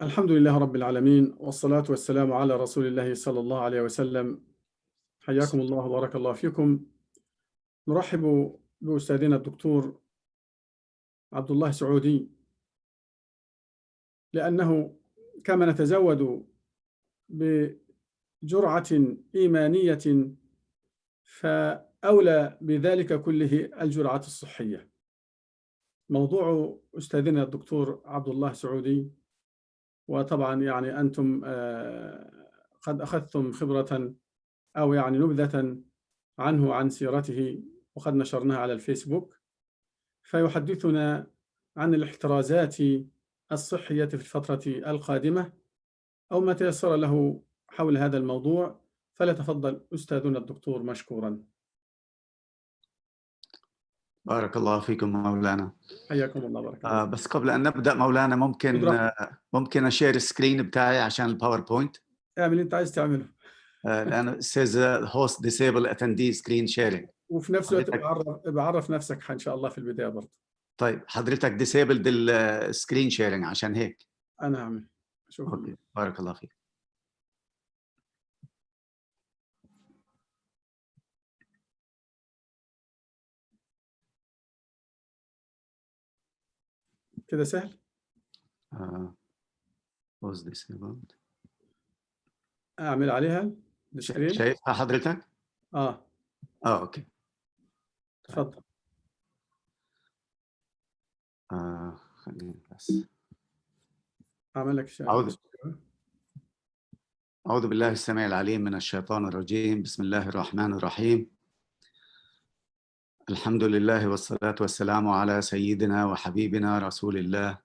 الحمد لله رب العالمين، والصلاة والسلام على رسول الله صلى الله عليه وسلم. حياكم الله وبارك الله فيكم. نرحب بأستاذنا الدكتور عبد الله سعودي، لأنه كما نتزود بجرعة إيمانية فأولى بذلك كله الجرعة الصحية. موضوع أستاذنا الدكتور عبد الله سعودي، وطبعا يعني أنتم قد أخذتم خبرة أو يعني نبذة عنه عن سيرته، وقد نشرناها على الفيسبوك، فيحدثنا عن الاحترازات الصحية في الفترة القادمة أو ما تيسر له حول هذا الموضوع. فليتفضل أستاذنا الدكتور مشكورا. بارك الله فيكم مولانا. حياكم الله بارك الله. بس قبل أن نبدأ مولانا ممكن أشير السكرين بتاعي عشان الباوربوينت. اعمل اللي أنت عايز تعمله. لأنه says host disable attendee screen sharing. وفي نفس الوقت بعرف نفسك إن شاء الله في البداية برضه. طيب حضرتك disabled السكرين شيرنج عشان هيك. أنا أعمل. أوكي بارك الله فيك. كده سهل. host disabled. أعمل عليها السكرين. شايفها حضرتك؟ أوكي. تفضل. خليني بس أعمل لك شيء. أعوذ بالله السميع العليم من الشيطان الرجيم. بسم الله الرحمن الرحيم. الحمد لله والصلاة والسلام على سيدنا وحبيبنا رسول الله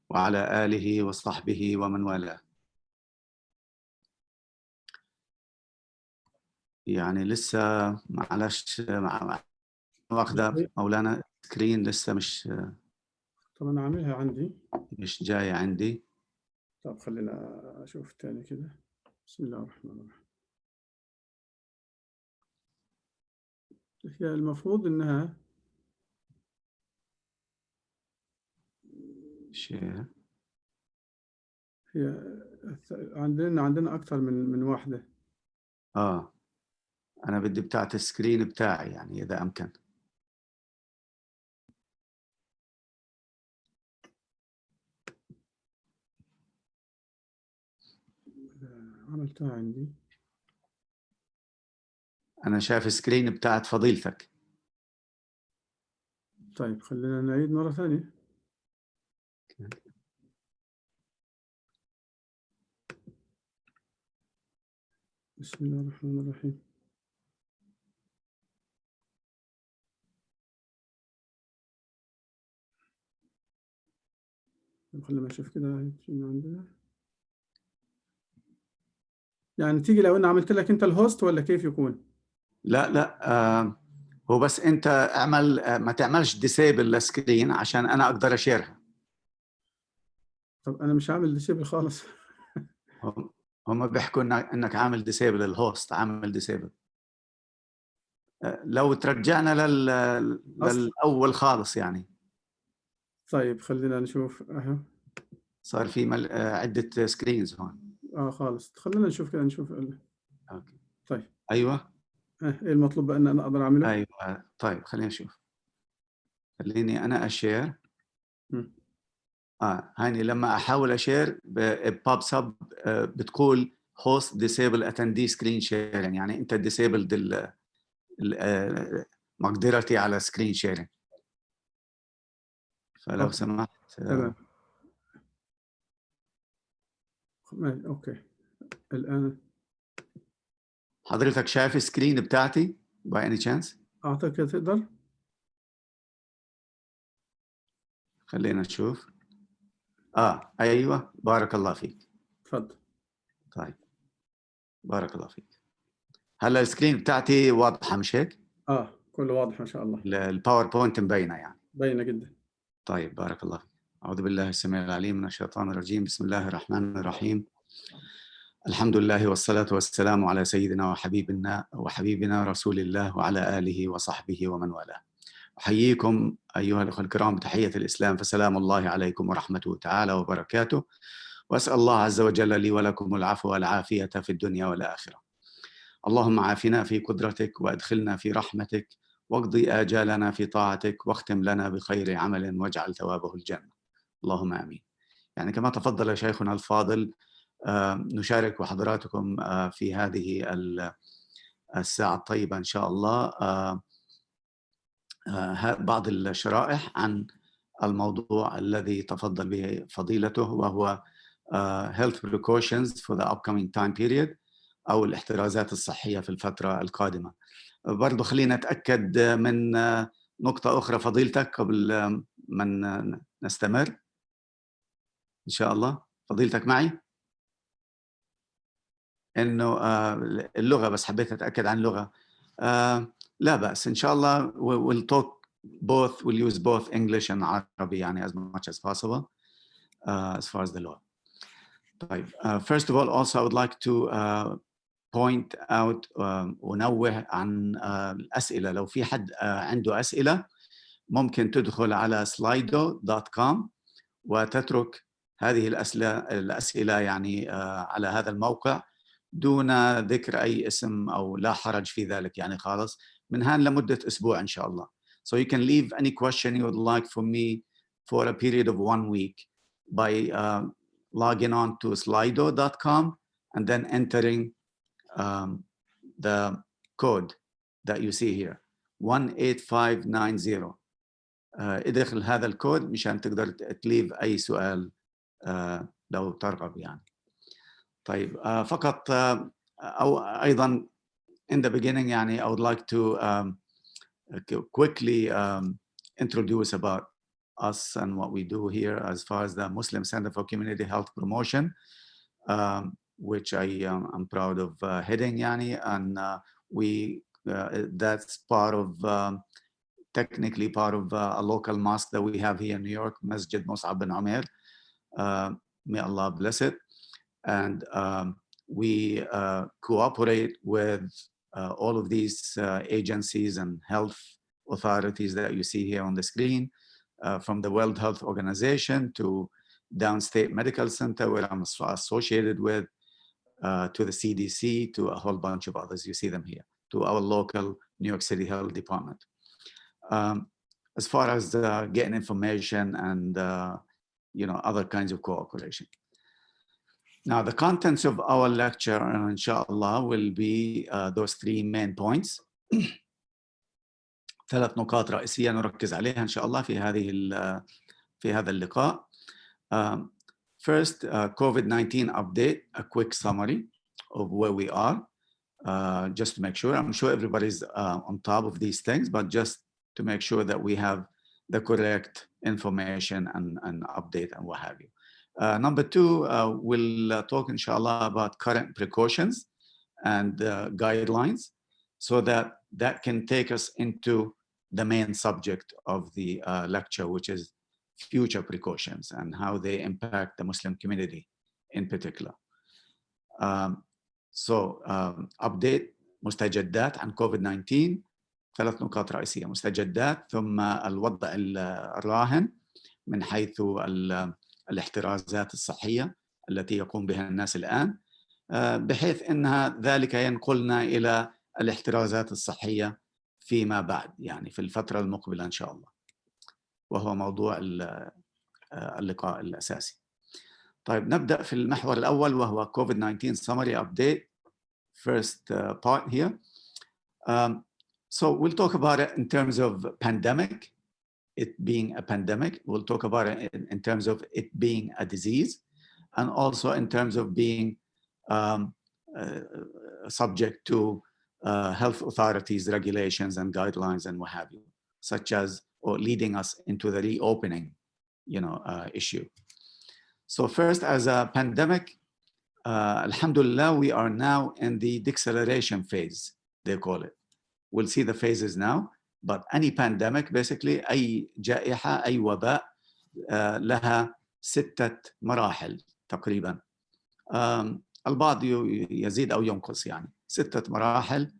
وعلى آله وصحبه ومن والاه. يعني لسه معلش واخدة مولانا سكرين لسه مش طب أنا أعملها عندي، مش جاية عندي. طب خلينا أشوف تاني كده. بسم الله الرحمن الرحيم. هي المفروض إنها شير. هي عندنا أكثر من واحدة. أنا بدي بتاعت السكرين بتاعي يعني إذا أمكن. عملتها عندي. أنا شايف سكرين بتاعت فضيلتك. طيب خلينا نعيد مرة ثانية. بسم الله الرحمن الرحيم. خلينا نشوف كده شنو عندنا. يعني تيجي لو أنا عملت لك أنت الهوست ولا كيف يكون؟ لا هو بس أنت اعمل ما تعملش ديسيبل للسكرين عشان أنا أقدر أشيرها. طب أنا مش عامل ديسيبل خالص. هم بيحكوا إنك عامل ديسيبل، الهوست عامل ديسيبل. لو ترجعنا للأول خالص يعني. طيب خلينا نشوف. صار في عدة سكرينز هون. خالص. خلينا نشوف كده نشوف. أوكي. طيب. أيوة. إيه المطلوب بقى إن أنا أقدر أعمله؟ أيوة. طيب خلينا نشوف. خليني أنا أشير. هاني لما أحاول أشير بوبس أب بتقول host disable attendee screen sharing، يعني أنت disabled مقدرتي على screen sharing. فلو سمحت. تمام. أوكي. الآن حضرتك شايف السكرين بتاعتي by any chance؟ أعتقد تقدر. خلينا نشوف. أيوة بارك الله فيك. تفضل. طيب بارك الله فيك. هلا السكرين بتاعتي واضحة مش هيك؟ كله واضح ما شاء الله. الباوربوينت مبينة يعني. باينة جدا. طيب بارك الله فيك. أعوذ بالله السميع العليم من الشيطان الرجيم. بسم الله الرحمن الرحيم. الحمد لله والصلاة والسلام على سيدنا وحبيبنا رسول الله وعلى آله وصحبه ومن والاه. أحييكم أيها الأخوة الكرام بتحية الإسلام، فسلام الله عليكم ورحمته تعالى وبركاته. وأسأل الله عز وجل لي ولكم العفو والعافية في الدنيا والآخرة. اللهم عافنا في قدرتك وأدخلنا في رحمتك واقضي آجالنا في طاعتك واختم لنا بخير عمل واجعل ثوابه الجنة. اللهم آمين. يعني كما تفضل شيخنا الفاضل، نشارك حضراتكم في هذه الساعة الطيبة إن شاء الله بعض الشرائح عن الموضوع الذي تفضل به فضيلته، وهو health precautions for the upcoming time period، أو الاحترازات الصحية في الفترة القادمة. برضو خلينا نتأكد من نقطة أخرى فضيلتك قبل من نستمر إن شاء الله. فضيلتك معي؟ إنه اللغة، بس حبيت أتأكد عن اللغة. لا بأس إن شاء الله. we'll use both English and عربي يعني as much as possible as far as the law. طيب, first of all, also I would like to point out ونوه عن الأسئلة. لو في حد عنده أسئلة ممكن تدخل على slido.com وتترك هذه الأسئلة يعني على هذا الموقع دون ذكر أي اسم، أو لا حرج في ذلك يعني خالص، من هان لمدة أسبوع إن شاء الله. So you can leave any question you would like from me for a period of 1 week by logging on to slido.com and then entering the code that you see here 18590. ادخل هذا الكود مشان تقدر تليف أي سؤال لو ترغب يعني. طيب, فقط أو أيضا in the beginning يعني I would like to quickly introduce about us and what we do here as far as the Muslim Center for Community Health Promotion, which I am proud of heading يعني, and that's part of technically part of a local mosque that we have here in New York, Masjid Mus'ab bin Umair. May Allah bless it. And we cooperate with all of these agencies and health authorities that you see here on the screen, from the World Health Organization to Downstate Medical Center, where I'm associated with, to the CDC, to a whole bunch of others. You see them here, to our local New York City Health Department. As far as getting information and other kinds of cooperation. Now, the contents of our lecture, inshallah, will be those 3 main points. 3 نقاط رئيسية نركز عليها إن شاء الله في هذا اللقاء. First, COVID-19 update, a quick summary of where we are, just to make sure. I'm sure everybody's on top of these things, but just to make sure that we have the correct information and update and what have you. Number 2, we'll talk, inshallah, about current precautions and guidelines, so that can take us into the main subject of the lecture, which is future precautions and how they impact the Muslim community in particular. Update مستجدات عن COVID-19. 3 نقاط رئيسية: مستجدات، ثم الوضع الراهن من حيث الاحترازات الصحية التي يقوم بها الناس الآن، بحيث أنها ذلك ينقلنا إلى الاحترازات الصحية فيما بعد، يعني في الفترة المقبلة إن شاء الله، وهو موضوع اللقاء الأساسي. طيب, نبدأ في المحور الأول وهو COVID-19 summary update. First part here. So we'll talk about it in terms of pandemic, it being a pandemic. We'll talk about it in terms of it being a disease, and also in terms of being subject to health authorities' regulations and guidelines and what have you, such as, or leading us into the reopening, issue. So first, as a pandemic, alhamdulillah, we are now in the deceleration phase, they call it. We'll see the phases now, but any pandemic, basically, أي جائحة، أي وباء لها 6 مراحل تقريبا. البعض يزيد أو ينقص، يعني 6 مراحل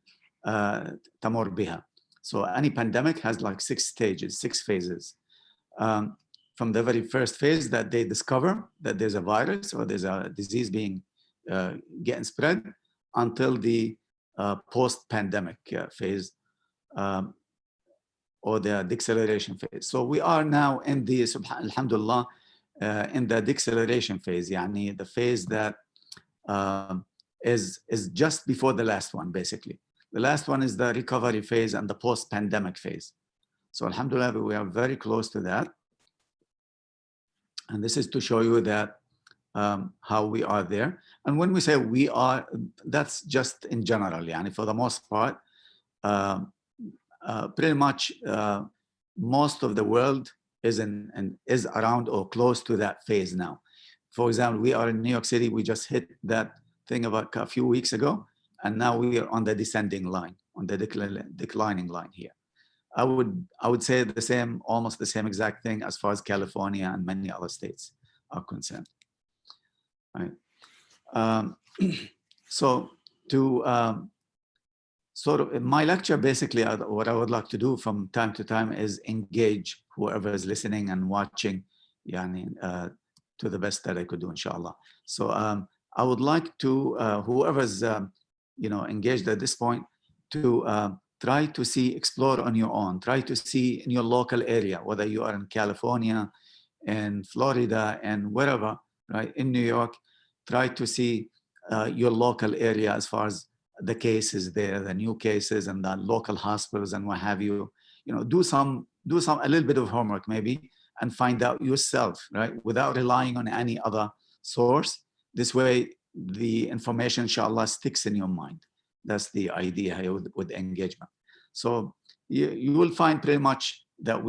تمر بها. So any pandemic has like 6 stages, 6 phases. from the very first phase that they discover that there's a virus or there's a disease being getting spread until the post-pandemic phase or the deceleration phase. So we are now in the, alhamdulillah, in the deceleration phase, yani the phase that is just before the last one, basically. The last one is the recovery phase and the post-pandemic phase. So alhamdulillah, we are very close to that. And this is to show you that how we are there. And when we say we are, that's just in general, yani for the most part, pretty much most of the world is around or close to that phase now. For example, we are in New York City, we just hit that thing about a few weeks ago, and now we are on the descending line, on the declining line here. I would say the same, almost the same exact thing as far as California and many other states are concerned. Right. So to sort of my lecture, basically, what I would like to do from time to time is engage whoever is listening and watching, yani, to the best that I could do, inshallah. So I would like to whoever's engaged at this point to try to see, explore on your own, try to see in your local area, whether you are in California, in Florida, and wherever, right, in New York, try to see your local area as far as the cases there, the new cases and the local hospitals and what have you. Do a little bit of homework maybe and find out yourself, right, without relying on any other source. This way, the information, inshallah, sticks in your mind. That's the idea here with engagement. So you will find pretty much that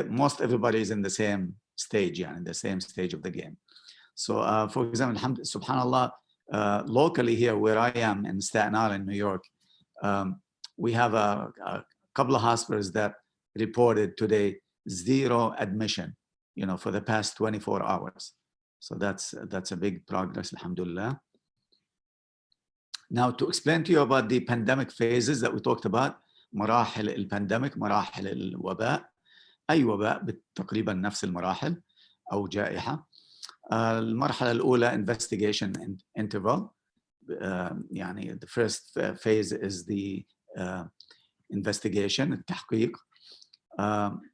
most everybody is in the same stage, in the same stage of the game. So for example, subhanallah, locally here where I am in Staten Island, New York, we have a couple of hospitals that reported today 0 admission, for the past 24 hours. So that's a big progress, alhamdulillah. Now, to explain to you about the pandemic phases that we talked about, مراحل البانديميك، مراحل الوباء، أي وباء تقريبا نفس المراحل أو جائحة. المرحلة الأولى investigation interval، يعني the first phase is the investigation، التحقيق،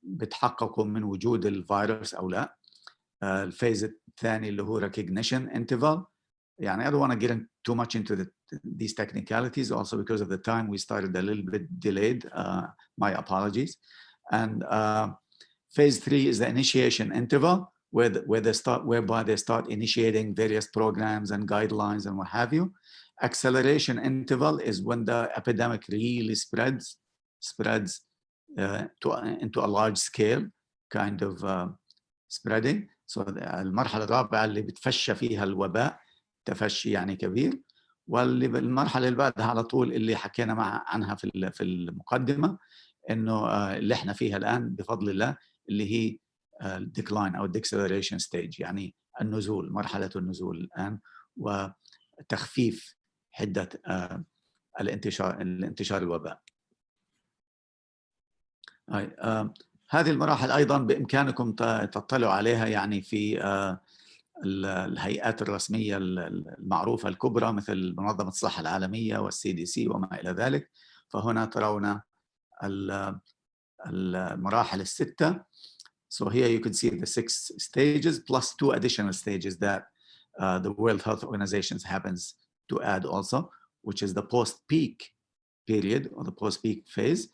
بتحققوا من وجود الفيروس أو لا. الفيز الثاني اللي هو recognition interval. يعني I don't want to get too much into these technicalities, also because of the time we started a little bit delayed. My apologies. And phase 3 is the initiation interval, whereby they start initiating various programs and guidelines and what have you. Acceleration interval is when the epidemic really spreads into a large scale kind of spreading. So المرحلة الرابعة اللي بتفشى فيها الوباء تفشي يعني كبير. واللي بالمرحلة اللي بعدها على طول اللي حكينا عنها في المقدمة، إنه اللي احنا فيها الآن بفضل الله اللي هي decline أو deceleration stage، يعني النزول، مرحلة النزول الآن وتخفيف حدة الانتشار الوباء. هذه المراحل أيضا بإمكانكم تطلعوا عليها يعني في الهيئات الرسمية المعروفة الكبرى مثل منظمة الصحة العالمية والCDC وما إلى ذلك. فهنا ترون المراحل الستة. So here you can see the 6 stages plus 2 additional stages that the World Health Organization happens to add also, which is the post-peak period or the post-peak phase,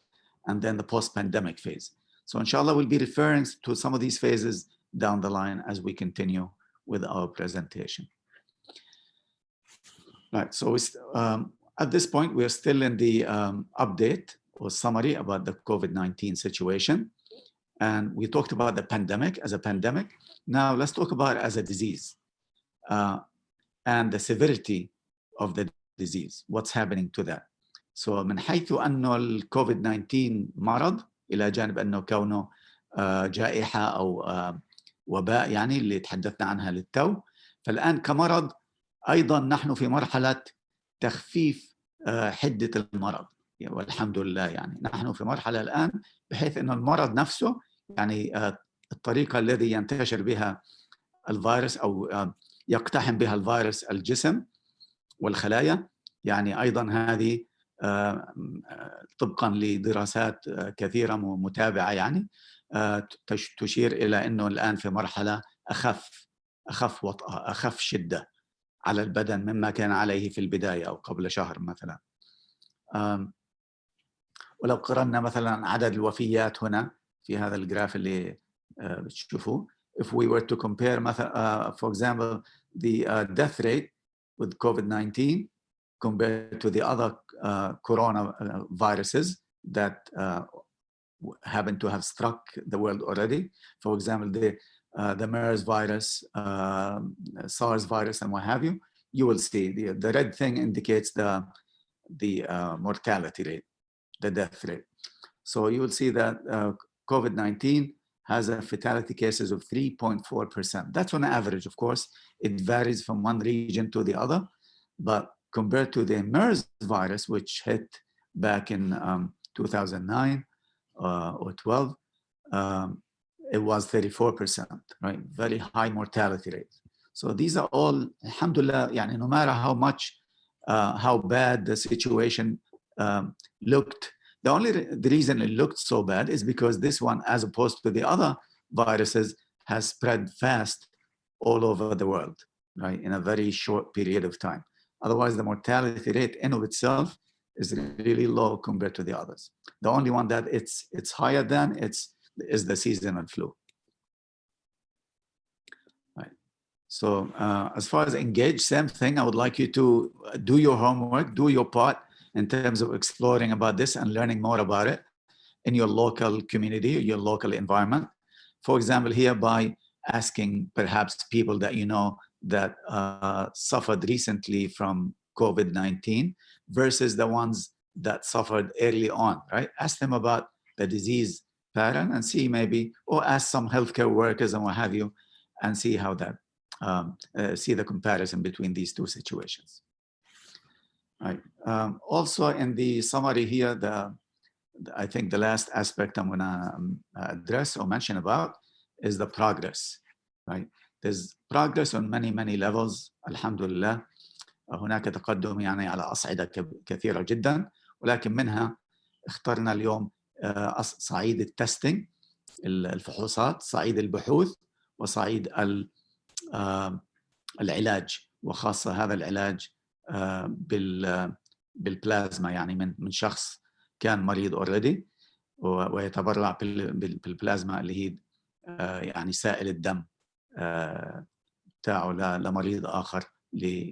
and then the post-pandemic phase. So inshallah, we'll be referring to some of these phases down the line as we continue with our presentation. Right, so at this point, we're still in the update or summary about the COVID-19 situation. And we talked about the pandemic as a pandemic. Now let's talk about it as a disease and the severity of the disease. What's happening to that? So من حيث أنه الكوفيد-19 مرض إلى جانب أنه كونه جائحة أو وباء يعني اللي تحدثنا عنها للتو، فالآن كمرض أيضا نحن في مرحلة تخفيف حدة المرض والحمد لله. يعني نحن في مرحلة الآن بحيث أنه المرض نفسه يعني الطريقة التي ينتشر بها الفيروس أو يقتحم بها الفيروس الجسم والخلايا. يعني أيضا هذه طبقا لدراسات كثيرة متابعة يعني تشير إلى أنه الآن في مرحلة أخف وطأة، أخف شدة على البدن مما كان عليه في البداية أو قبل شهر مثلا. ولو قررنا مثلا عدد الوفيات هنا في هذا الجراف اللي بتشوفوه، if we were to compare مثلا for example the death rate with COVID-19 compared to the other coronaviruses that happen to have struck the world already, for example the MERS virus, SARS virus and what have you, you will see the red thing indicates the mortality rate, the death rate. So you will see that COVID-19 has a fatality cases of 3.4%. That's on average, of course. It varies from one region to the other, but compared to the MERS virus, which hit back in 2009 or 12, it was 34%, right? Very high mortality rate. So these are all, alhamdulillah, yani no matter how much, how bad the situation looked, the reason it looked so bad is because this one, as opposed to the other viruses, has spread fast all over the world, right, in a very short period of time. Otherwise, the mortality rate in of itself is really low compared to the others. The only one that it's higher than is the seasonal flu. Right. So as far as engage, same thing. I would like you to do your homework, do your part in terms of exploring about this and learning more about it in your local community, your local environment. For example, here by asking perhaps people that you know that suffered recently from COVID-19 versus the ones that suffered early on, right? Ask them about the disease pattern and see maybe, or ask some healthcare workers and what have you, and see how that, see the comparison between these two situations. Right. Also in the summary here, I think the last aspect I'm going to address or mention about is the progress, right? There's progress on many levels, alhamdulillah. هناك تقدم يعني على أصعدة كثيرة جدا، ولكن منها اخترنا اليوم صعيد التستنج، الفحوصات، صعيد البحوث، وصعيد العلاج، وخاصة هذا العلاج بالبلازما، يعني من شخص كان مريض اوريدي ويتبرع بالبلازما اللي هي يعني سائل الدم بتاعه لمريض آخر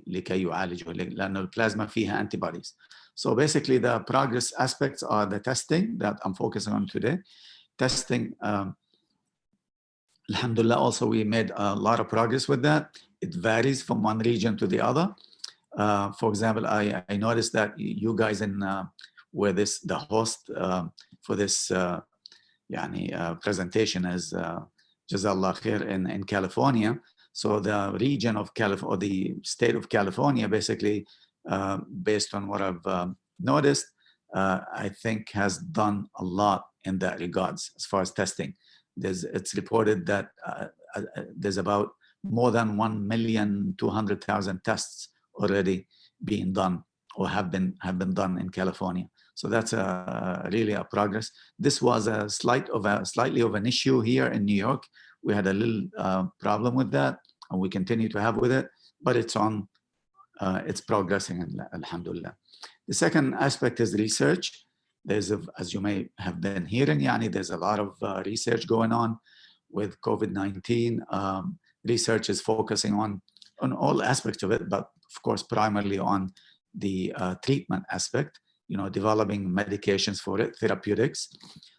لكي يعالجه، لأنه البلازما فيها antibodies. So basically the progress aspects are the testing that I'm focusing on today. Testing, alhamdulillah, also we made a lot of progress with that. It varies from one region to the other. For example, I noticed that you guys were the host for this presentation as Jazallah Khair in California. So the region of California, or the state of California, basically, based on what I've noticed, I think has done a lot in that regards as far as testing. It's reported that there's about more than 1,200,000 tests already being done or have been done in California. So that's really a progress. This was slightly of an issue here in New York. We had a little problem with that, and we continue to have with it, but it's progressing, alhamdulillah. The second aspect is research. There's, as you may have been hearing, there's a lot of research going on with COVID-19. Research is focusing on all aspects of it, but of course, primarily on the treatment aspect, developing medications for it, therapeutics.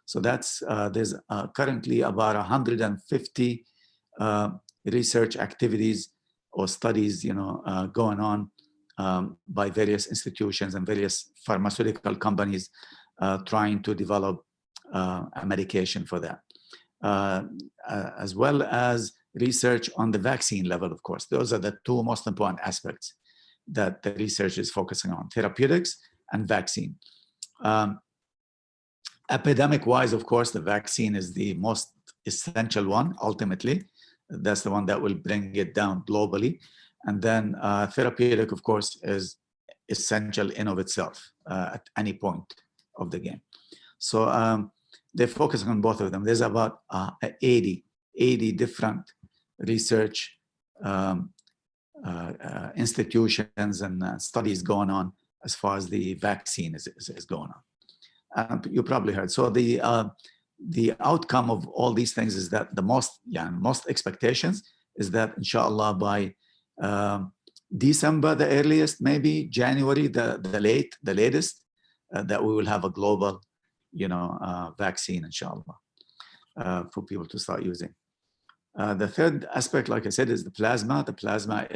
So that's, there's currently about 150 research activities or studies, going on by various institutions and various pharmaceutical companies trying to develop a medication for that. As well as research on the vaccine level, of course. Those are the two most important aspects that the research is focusing on, therapeutics and vaccine. Epidemic-wise, of course, the vaccine is the most essential one, ultimately. That's the one that will bring it down globally. And then therapeutic, of course, is essential in of itself at any point of the game. So they focus on both of them. There's about 80 different research institutions and studies going on as far as the vaccine is going on. You probably heard. So the outcome of all these things is that the most expectations is that, inshallah, by December, the earliest, maybe January, the latest, that we will have a global, vaccine, inshallah, for people to start using. The third aspect, like I said, is the plasma. The plasma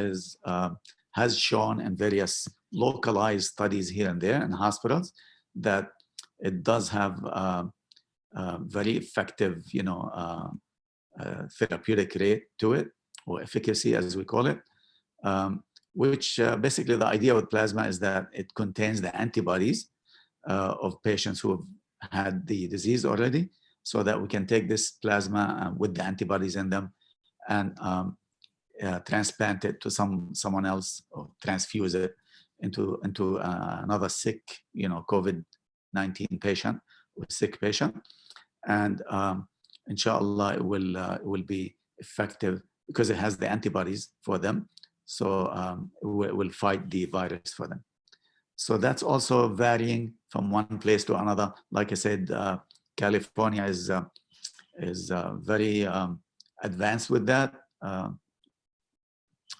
has shown in various localized studies here and there in hospitals that it does have very effective, therapeutic rate to it, or efficacy, as we call it, which basically the idea with plasma is that it contains the antibodies of patients who have had the disease already, so that we can take this plasma with the antibodies in them and transplant it to someone else, or transfuse it into another sick, COVID-19 patient or sick patient, and inshallah it will be effective because it has the antibodies for them, so it will fight the virus for them. So that's also varying from one place to another. Like I said, California is very advanced with that,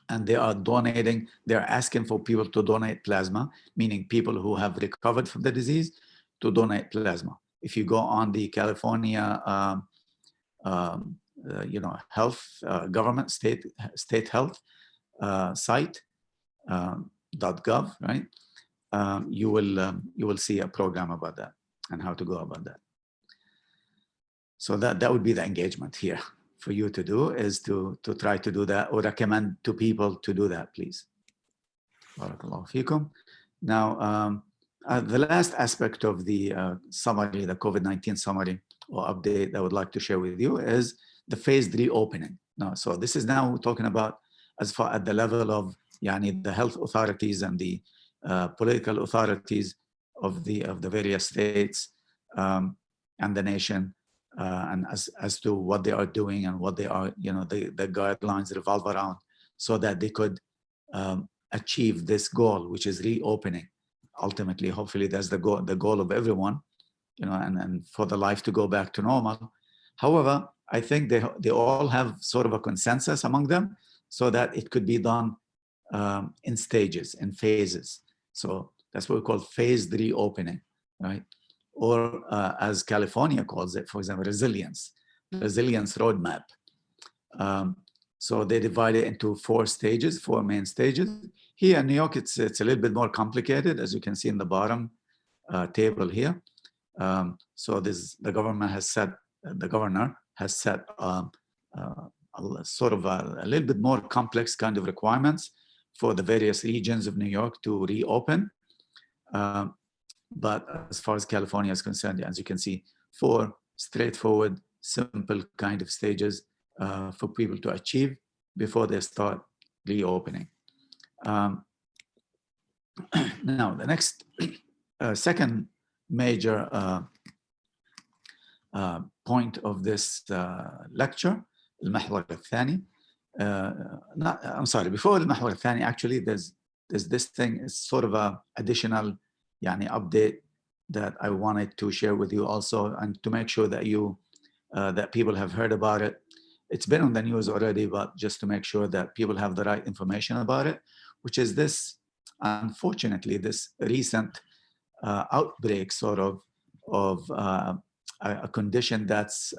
and they are donating. They're asking for people to donate plasma, meaning people who have recovered from the disease to donate plasma. If you go on the California, health government state health site .gov, right? You will see a program about that and how to go about that. So that would be the engagement here for you to do, is to try to do that, or recommend to people to do that, please. Barakallahu feekum. Now, the last aspect of the summary, the COVID-19 summary or update that I would like to share with you is the phased reopening. Now, so this is now talking about as far at the level of the health authorities and the political authorities of the various states and the nation, and as to what they are doing and what they are, the guidelines revolve around, so that they could achieve this goal, which is reopening. Ultimately, hopefully, that's the goal of everyone, and for the life to go back to normal. However, I think they all have sort of a consensus among them, so that it could be done in stages, in phases. So that's what we call phased reopening, right? Or as California calls it, for example, resilience roadmap. So they divide it into 4 main stages. Here in New York, it's a little bit more complicated, as you can see in the bottom table here. So the governor has set sort of a little bit more complex kind of requirements for the various regions of New York to reopen. But as far as California is concerned, as you can see, 4 straightforward, simple kind of stages for people to achieve before they start reopening. Now, the next second major point of this lecture, المحور الثاني. I'm sorry, before المحور الثاني, actually, there's this thing, it's sort of a additional update that I wanted to share with you also, and to make sure that that people have heard about it. It's been on the news already, but just to make sure that people have the right information about it, which is this, unfortunately, this recent outbreak sort of a condition that's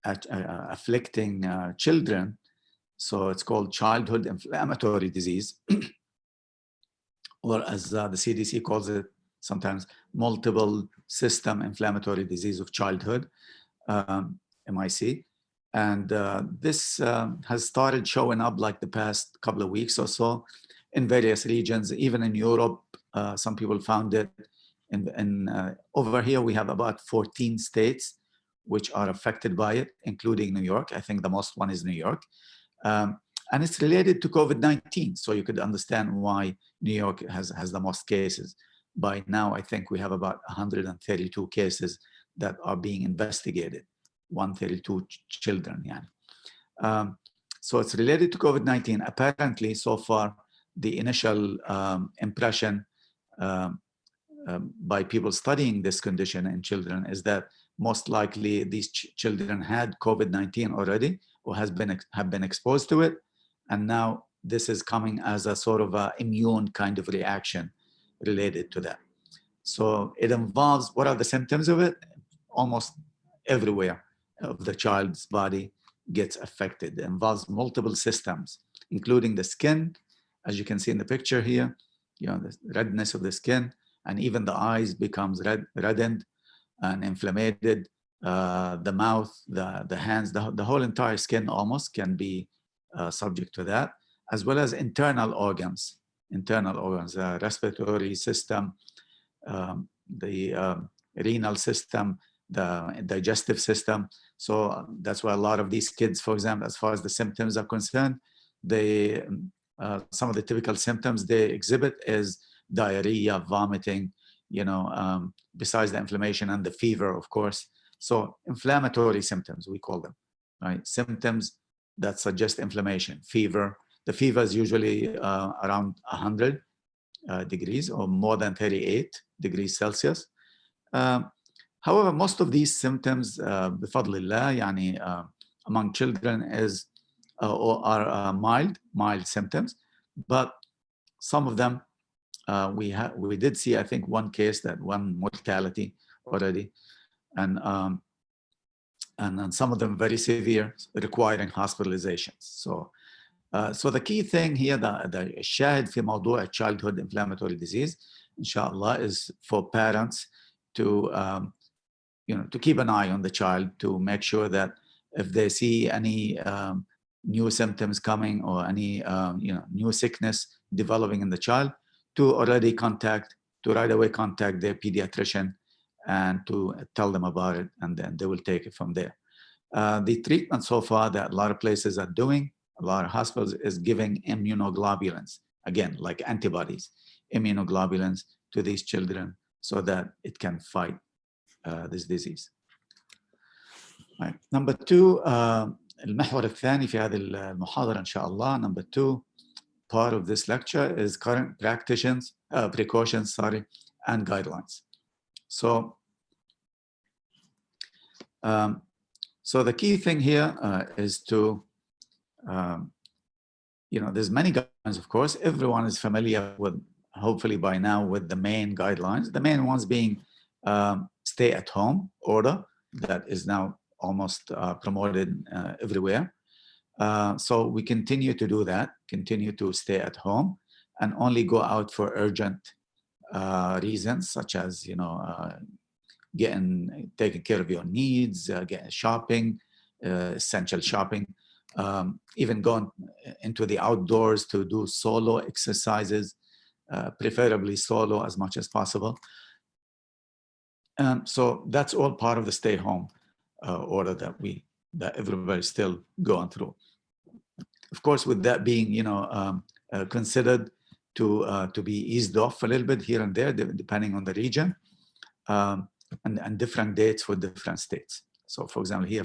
afflicting children. So it's called childhood inflammatory disease, or as the CDC calls it sometimes, multiple system inflammatory disease of childhood, MIC. And this has started showing up like the past couple of weeks or so in various regions, even in Europe. Some people found it. Over here, we have about 14 states which are affected by it, including New York. I think the most one is New York. And it's related to COVID-19. So you could understand why New York has the most cases. By now, I think we have about 132 cases that are being investigated, 132 children. Yeah. So it's related to COVID-19. Apparently, so far, the initial impression by people studying this condition in children is that most likely these children had COVID-19 already, or have been exposed to it. And now this is coming as a sort of immune kind of reaction related to that. So it involves, what are the symptoms of it? Almost everywhere of the child's body gets affected. It involves multiple systems, including the skin, as you can see in the picture here, the redness of the skin, and even the eyes becomes reddened and inflamed. The mouth, the hands, the whole entire skin almost can be subject to that, as well as internal organs, the respiratory system, the renal system, the digestive system. So that's why a lot of these kids, for example, as far as the symptoms are concerned, they some of the typical symptoms they exhibit is diarrhea, vomiting, besides the inflammation and the fever, of course. So inflammatory symptoms, we call them, right? Symptoms that suggest inflammation, fever. The fever is usually around 100 degrees or more than 38 degrees Celsius. However, most of these symptoms, bifadlillah, among children are mild symptoms, but some of them we did see, I think, one mortality already, and some of them very severe, requiring hospitalizations. So the key thing here, the shahid fi mawdu' childhood inflammatory disease, inshallah, is for parents to to keep an eye on the child, to make sure that if they see any new symptoms coming or any new sickness developing in the child, to right away contact their pediatrician and to tell them about it, and then they will take it from there. The treatment so far that a lot of places are doing, a lot of hospitals, is giving immunoglobulins, again, like antibodies, immunoglobulins to these children so that it can fight this disease. Right. Number two, المحور الثاني في هذه المحاضرة إن شاء الله. Number two part of this lecture is current precautions, and guidelines. So the key thing here is to, there's many guidelines, of course. Everyone is familiar with, hopefully by now, with the main guidelines. The main ones being stay-at-home order that is now almost promoted everywhere. So we continue to do that, continue to stay at home and only go out for urgent reasons, such as, taking care of your needs, getting shopping, essential shopping, even going into the outdoors to do solo exercises, preferably solo as much as possible. So that's all part of the stay home order that everybody's still going through. Of course, with that being, considered to be eased off a little bit here and there, depending on the region, and different dates for different states. So, for example, here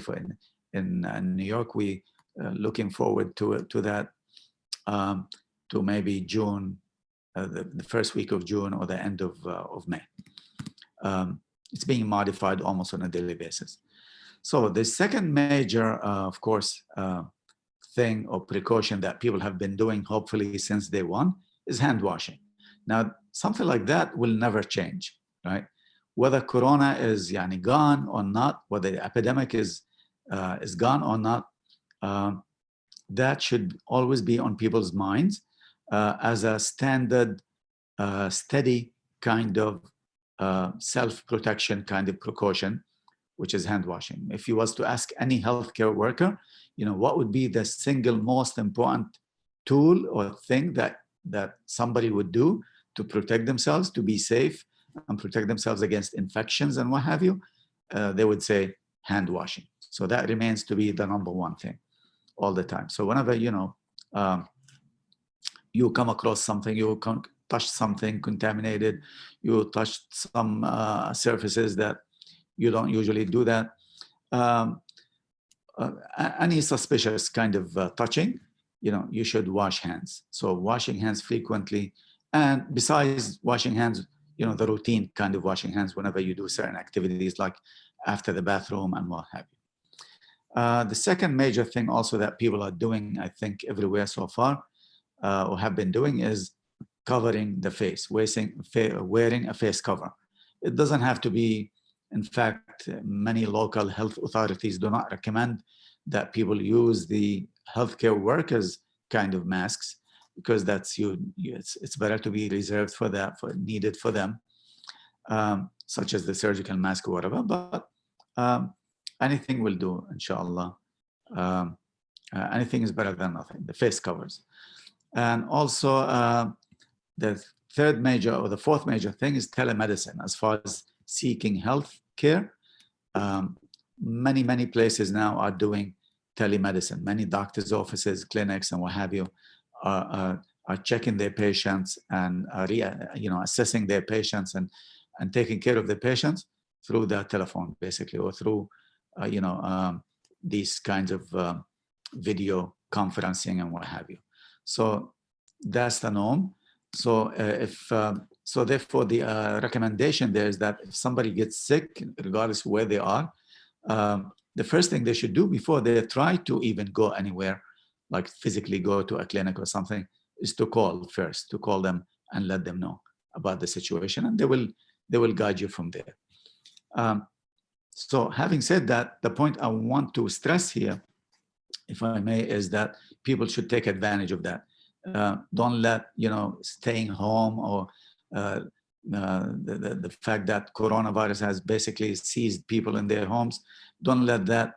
in New York, we looking forward to that, to maybe June, the first week of June or the end of May. It's being modified almost on a daily basis. So the second major, of course, thing or precaution that people have been doing, hopefully since day one, is hand washing. Now, something like that will never change, right? Whether Corona is gone or not, whether the epidemic is gone or not, that should always be on people's minds as a standard, steady kind of self-protection kind of precaution, which is hand washing. If you was to ask any healthcare worker, what would be the single most important tool or thing that somebody would do to protect themselves, to be safe and protect themselves against infections and what have you, they would say hand washing. So that remains to be the number one thing all the time. So whenever, you come across something, you touch something contaminated, you touch some surfaces that you don't usually do that. Any suspicious kind of touching, you should wash hands. So washing hands frequently, and besides washing hands, the routine kind of washing hands whenever you do certain activities like after the bathroom and what have you. The second major thing also that people are doing, I think, everywhere so far, or have been doing, is covering the face, wearing a face cover. It doesn't have to be. In fact, many local health authorities do not recommend that people use the healthcare workers kind of masks, because it's better to be reserved for that, needed for them, such as the surgical mask or whatever. But anything will do, inshallah. Anything is better than nothing. The face covers. And also the third major or the fourth major thing is telemedicine. As far as seeking health care, many places now are doing telemedicine. Many doctors' offices, clinics, and what have you are checking their patients and assessing their patients and taking care of the patients through the telephone, basically, or through these kinds of video conferencing and what have you. So that's the norm. So so therefore the recommendation there is that if somebody gets sick, regardless of where they are, the first thing they should do before they try to even go anywhere, like physically go to a clinic or something, is to call them and let them know about the situation, and they will guide you from there. So having said that, the point I want to stress here, if I may, is that people should take advantage of that. Don't let staying home or the fact that coronavirus has basically seized people in their homes, don't let that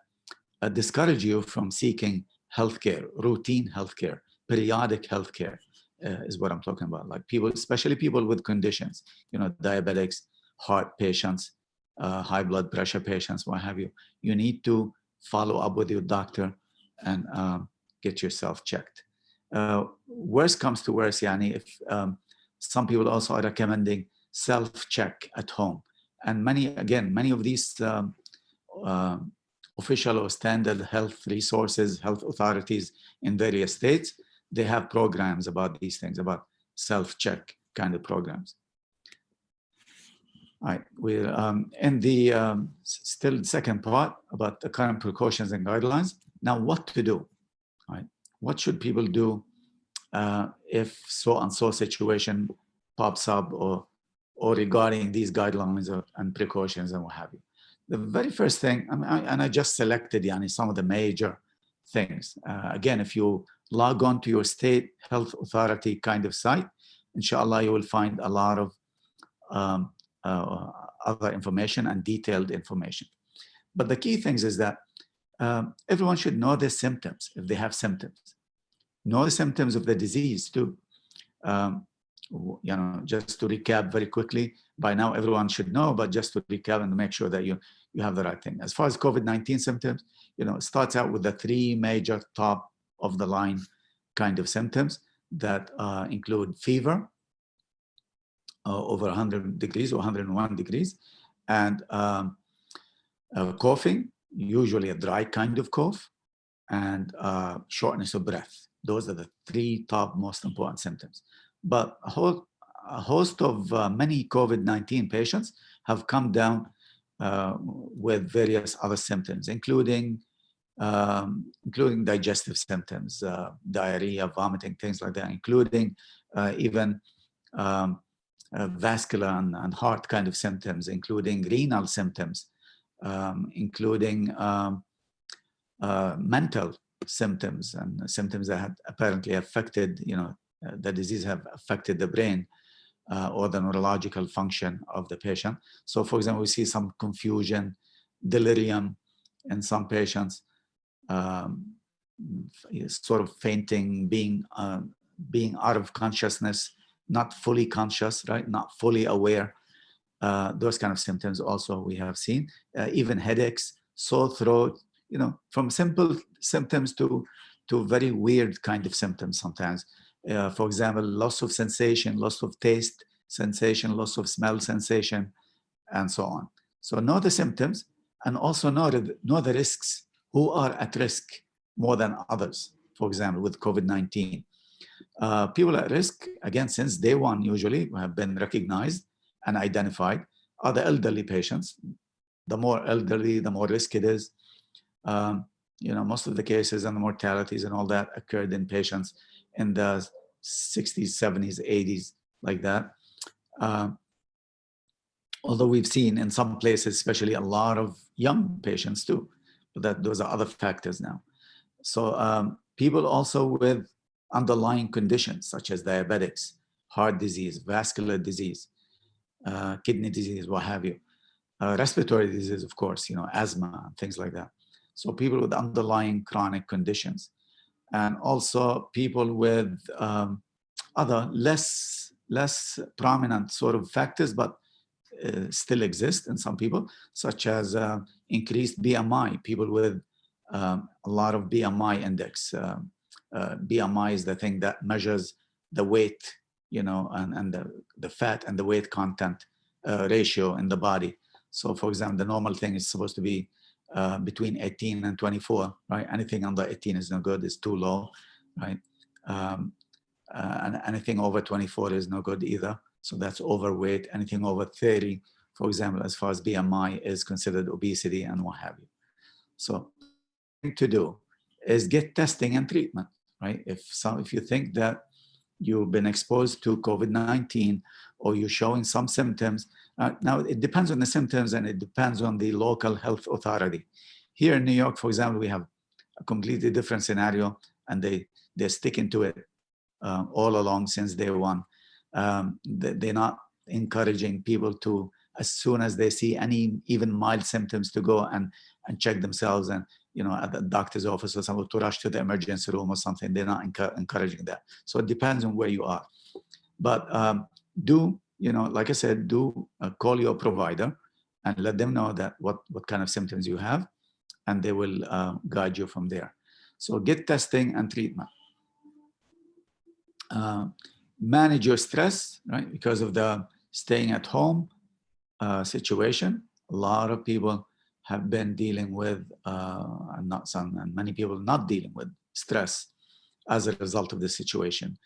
discourage you from seeking healthcare, routine healthcare, periodic healthcare is what I'm talking about. Like people, especially people with conditions, diabetics, heart patients, high blood pressure patients, what have you. You need to follow up with your doctor and get yourself checked. Worst comes to worst, if some people also are recommending self-check at home. And many of these official or standard health resources, health authorities in various states, they have programs about these things, about self-check kind of programs. All right, we're in the still second part about the current precautions and guidelines. Now, what to do? All right, what should people do if so and so situation pops up, or regarding these guidelines and precautions and what have you? The very first thing, and I just selected some of the major things. Again, if you log on to your state health authority kind of site, inshallah, you will find a lot of other information and detailed information. But the key things is that everyone should know their symptoms if they have symptoms. Know the symptoms of the disease too. Just to recap very quickly, by now everyone should know, but just to recap and make sure that you have the right thing. As far as COVID-19 symptoms, it starts out with the three major top of the line kind of symptoms that include fever over 100 degrees or 101 degrees, and coughing, usually a dry kind of cough, and shortness of breath. Those are the three top most important symptoms. But a host of many COVID-19 patients have come down with various other symptoms, including digestive symptoms, diarrhea, vomiting, things like that, including even vascular and heart kind of symptoms, including renal symptoms, including mental symptoms and symptoms that had apparently affected, the disease have affected the brain or the neurological function of the patient. So for example, we see some confusion, delirium in some patients, sort of fainting, being out of consciousness, not fully conscious, right? Not fully aware. Those kind of symptoms also we have seen. Even headaches, sore throat, from simple symptoms to very weird kind of symptoms sometimes. For example, loss of sensation, loss of taste sensation, loss of smell sensation, and so on. So know the symptoms, and also know the risks, who are at risk more than others. For example, with COVID-19. People at risk, again, since day one, usually have been recognized and identified, are the elderly patients. The more elderly, the more risk it is. Most of the cases and the mortalities and all that occurred in patients in the 60s, 70s, 80s, like that. Although we've seen in some places, especially a lot of young patients too, but those are other factors now. So people also with underlying conditions such as diabetics, heart disease, vascular disease, kidney disease, what have you, respiratory disease, of course, asthma, things like that. So people with underlying chronic conditions, and also people with other less prominent sort of factors, but still exist in some people, such as increased BMI, people with a lot of BMI index. BMI is the thing that measures the weight, and the fat and the weight content ratio in the body. So for example, the normal thing is supposed to be between 18 and 24, right? Anything under 18 is no good, it's too low, right? And anything over 24 is no good either. So that's overweight. Anything over 30, for example, as far as BMI is considered obesity and what have you. So the thing to do is get testing and treatment, right? If you think that you've been exposed to COVID-19 or you're showing some symptoms, now it depends on the symptoms and it depends on the local health authority. Here in New York, for example, we have a completely different scenario, and they're sticking to it all along since day one. They're not encouraging people to, as soon as they see any even mild symptoms, to go and check themselves, and at the doctor's office or something, to rush to the emergency room or something. They're not encouraging that. So it depends on where you are. But like I said, call your provider and let them know that what kind of symptoms you have, and they will guide you from there. So get testing and treatment. Manage your stress, right? Because of the staying at home situation, a lot of people have been dealing with, and many people not dealing with stress as a result of the situation.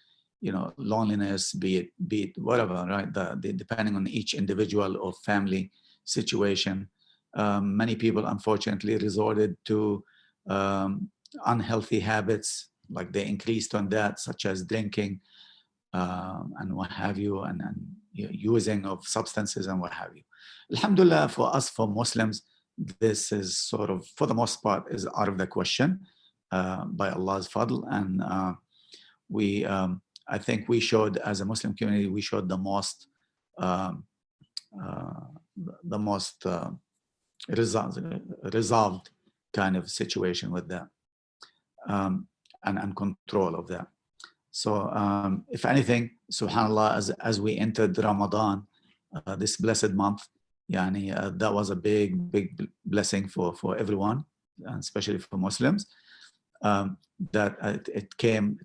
Loneliness, be it whatever, right? Depending on each individual or family situation. Many people, unfortunately, resorted to unhealthy habits, like they increased on that, such as drinking and what have you, and using of substances and what have you. Alhamdulillah, for us, for Muslims, this is sort of, for the most part, is out of the question by Allah's fadl. And I think we showed, as a Muslim community, we showed the most resolved kind of situation with that, and control of that. So if anything, subhanAllah, as we entered Ramadan, this blessed month, that was a big blessing for everyone, and especially for Muslims, that it came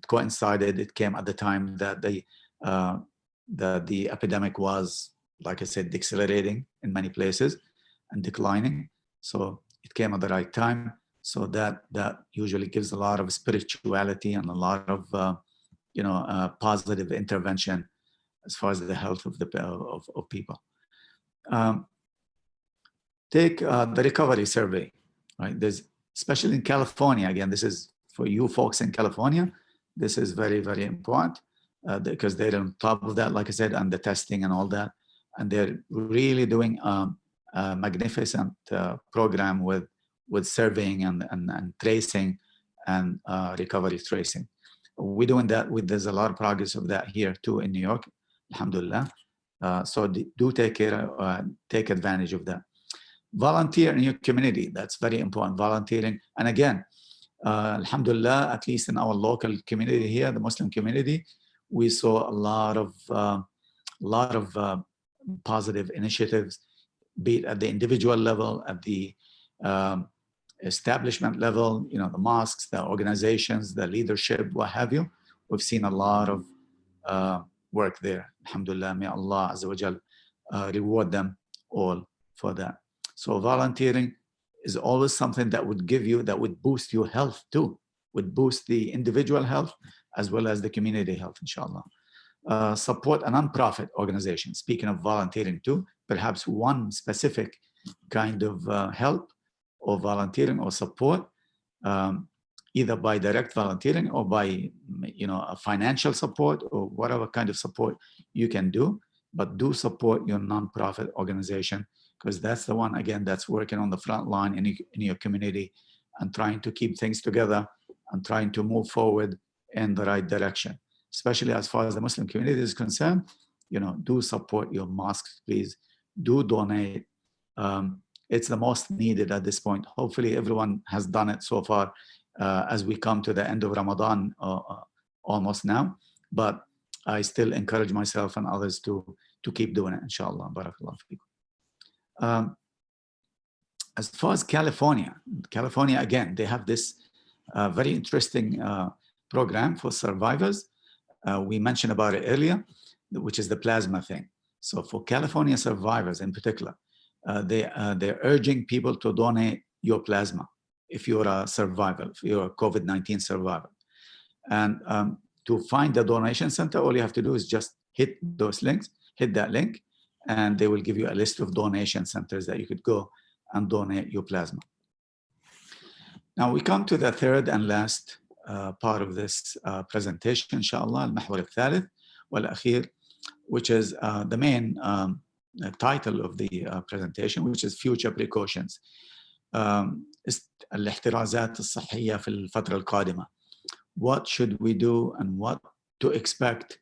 at the time that the epidemic was, like I said, decelerating in many places and declining. So it came at the right time. So that usually gives a lot of spirituality and a lot of positive intervention as far as the health of people. Take the recovery survey, right? There's, especially in California, again, this is for you folks in California, this is very, very important because they're on top of that, like I said, and the testing and all that. And they're really doing a magnificent program with surveying and tracing and recovery tracing. We're doing that there's a lot of progress of that here too in New York, alhamdulillah. So do take advantage of that. Volunteer in your community, that's very important, volunteering. And again, alhamdulillah, at least in our local community here, the Muslim community, we saw a lot of positive initiatives, be it at the individual level, at the establishment level, you know, the mosques, the organizations, the leadership, what have you, we've seen a lot of work there. Alhamdulillah, may Allah Azza wa Jal reward them all for that. So volunteering is always something that would give you, that would boost your health too, would boost the individual health as well as the community health, inshallah. Support a non-profit organization. Speaking of volunteering too, perhaps one specific kind of help or volunteering or support, either by direct volunteering or by, you know, a financial support or whatever kind of support you can do, but do support your non-profit organization, because that's the one, again, that's working on the front line in your community and trying to keep things together and trying to move forward in the right direction. Especially as far as the Muslim community is concerned, you know, do support your mosques, please. Do donate. It's the most needed at this point. Hopefully everyone has done it so far as we come to the end of Ramadan almost now. But I still encourage myself and others to keep doing it, inshallah. Barakallahu feekum. As far as California, again, they have this very interesting program for survivors. We mentioned about it earlier, which is the plasma thing. So for California survivors in particular, they're urging people to donate your plasma if you're a survivor, if you're a COVID-19 survivor. And to find the donation center, all you have to do is just hit those links, hit that link, and they will give you a list of donation centers that you could go and donate your plasma. Now we come to the third and last part of this presentation, inshallah, al-mahwar al-thalith wal-akhir, which is the main title of the presentation, which is future precautions. الاحترازات الصحية في الفترة القادمة. What should we do and what to expect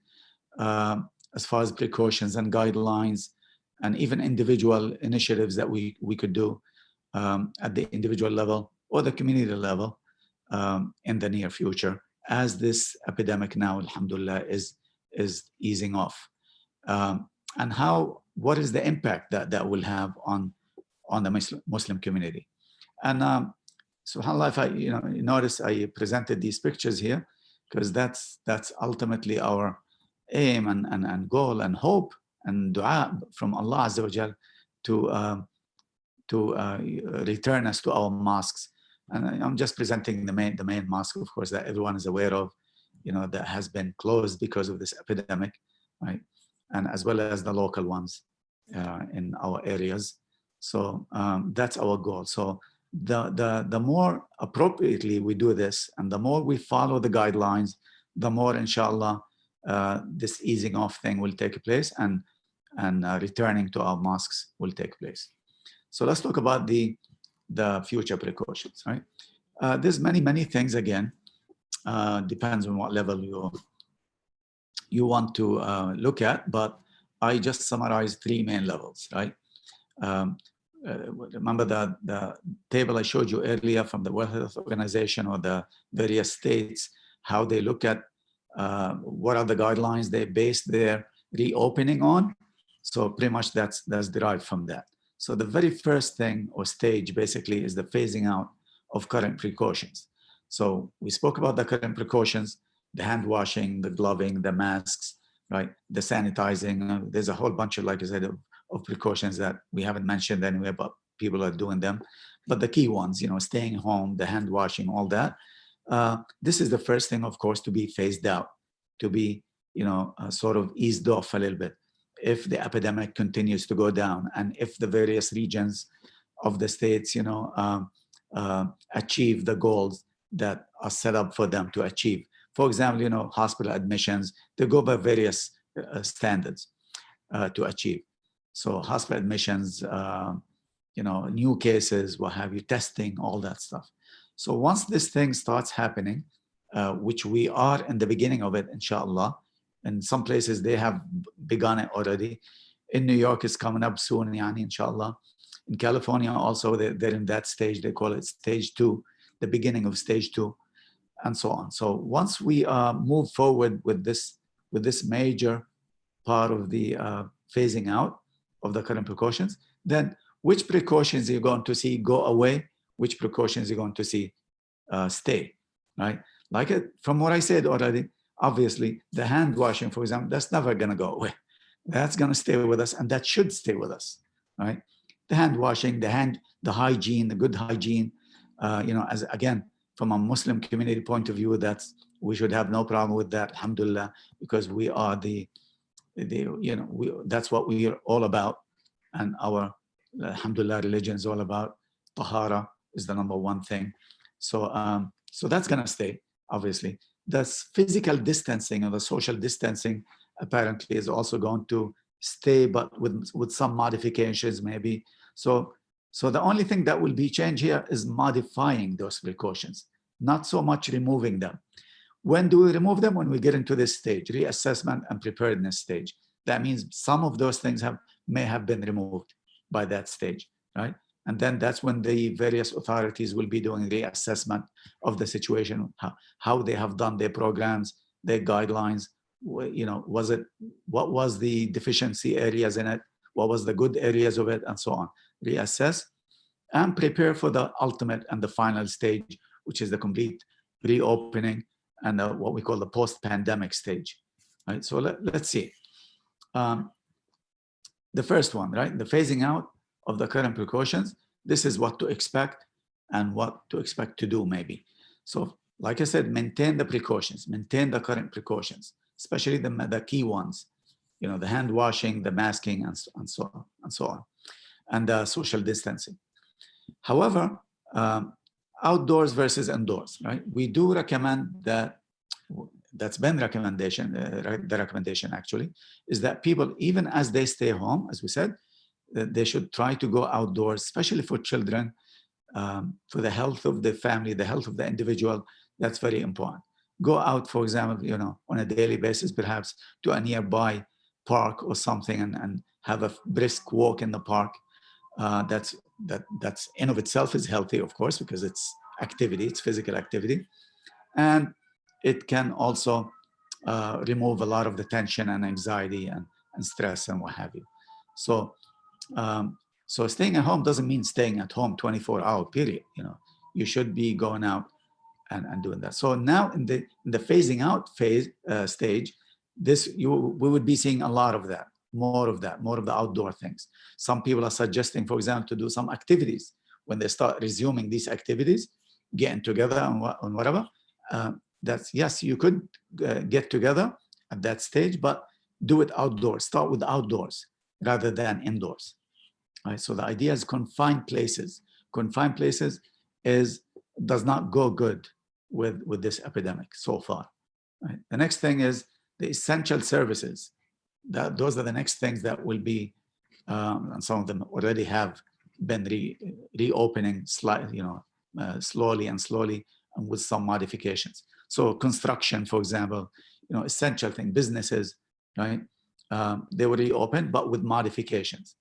as far as precautions and guidelines and even individual initiatives that we could do at the individual level or the community level in the near future as this epidemic now, alhamdulillah, is easing off. And what is the impact that will have on the Muslim community. And subhanAllah, if you notice I presented these pictures here because that's ultimately our aim and goal and hope and dua from Allah Azza wa Jal to return us to our mosques. And I'm just presenting the main mosque, of course, that everyone is aware of, that has been closed because of this epidemic, right? And as well as the local ones in our areas. So that's our goal. So the more appropriately we do this, and the more we follow the guidelines, the more, inshallah, this easing off thing will take place, and returning to our mosques will take place. So let's talk about the future precautions, right? There's many things, again, depends on what level you want to look at, but I just summarized 3 main levels, right? Remember the table I showed you earlier from the World Health Organization or the various states, how they look at what are the guidelines they base their reopening on. So pretty much that's derived from that. So the very first thing or stage basically is the phasing out of current precautions. So we spoke about the current precautions, the hand washing, the gloving, the masks, right? The sanitizing. There's a whole bunch of, like I said, of precautions that we haven't mentioned anyway, but people are doing them. But the key ones, staying home, the hand washing, all that. This is the first thing, of course, to be phased out, to be, sort of eased off a little bit if the epidemic continues to go down, and if the various regions of the states, achieve the goals that are set up for them to achieve. For example, hospital admissions, they go by various standards to achieve. So hospital admissions, new cases, what have you, testing, all that stuff. So once this thing starts happening, which we are in the beginning of it, inshallah, in some places they have begun it already. In New York, it's coming up soon, inshallah. In California also, they're in that stage, they call it stage 2, the beginning of stage 2, and so on. So once we move forward with this major part of the phasing out of the current precautions, then which precautions you're going to see go away, which precautions you're going to see stay, right? Like from what I said already, obviously the hand washing, for example, that's never going to go away. That's going to stay with us, and that should stay with us, right? The hand washing, the hygiene, the good hygiene, as again, from a Muslim community point of view, we should have no problem with that, alhamdulillah, because we are that's what we are all about. And our, alhamdulillah, religion is all about tahara is the number one thing. So that's going to stay, obviously. The physical distancing or the social distancing apparently is also going to stay, but with some modifications maybe. So the only thing that will be changed here is modifying those precautions, not so much removing them. When do we remove them? When we get into this stage, reassessment and preparedness stage. That means some of those things may have been removed by that stage, right? And then that's when the various authorities will be doing reassessment of the situation, how they have done their programs, their guidelines. What was the deficiency areas in it? What was the good areas of it, and so on. Reassess and prepare for the ultimate and the final stage, which is the complete reopening and what we call the post-pandemic stage. Right. So let's see. The first one, right? The phasing out of the current precautions. This is what to expect and what to expect to do maybe. So like I said, maintain the precautions, maintain the current precautions, especially the key ones, the hand washing, the masking, and so on, and the social distancing. However, outdoors versus indoors, right? We do recommend that's been the recommendation actually, is that people, even as they stay home, as we said, they should try to go outdoors, especially for children, for the health of the family, the health of the individual. That's very important. Go out, for example, on a daily basis, perhaps to a nearby park or something, and have a brisk walk in the park. That's in of itself is healthy, of course, because it's activity, it's physical activity. And it can also remove a lot of the tension and anxiety and stress and what have you. So staying at home doesn't mean staying at home 24-hour period. You should be going out and doing that. So now in the phasing out stage, we would be seeing a lot of that, more of the outdoor things. Some people are suggesting, for example, to do some activities. When they start resuming these activities, getting together and whatever, yes, you could get together at that stage, but do it outdoors. Start with outdoors rather than indoors. Right? So the idea is confined places. Confined places does not go good with this epidemic so far. Right? The next thing is the essential services. Those are the next things that will be, and some of them already have been reopening slowly and with some modifications. So construction, for example, essential thing, businesses, right? They were reopened, but with modifications.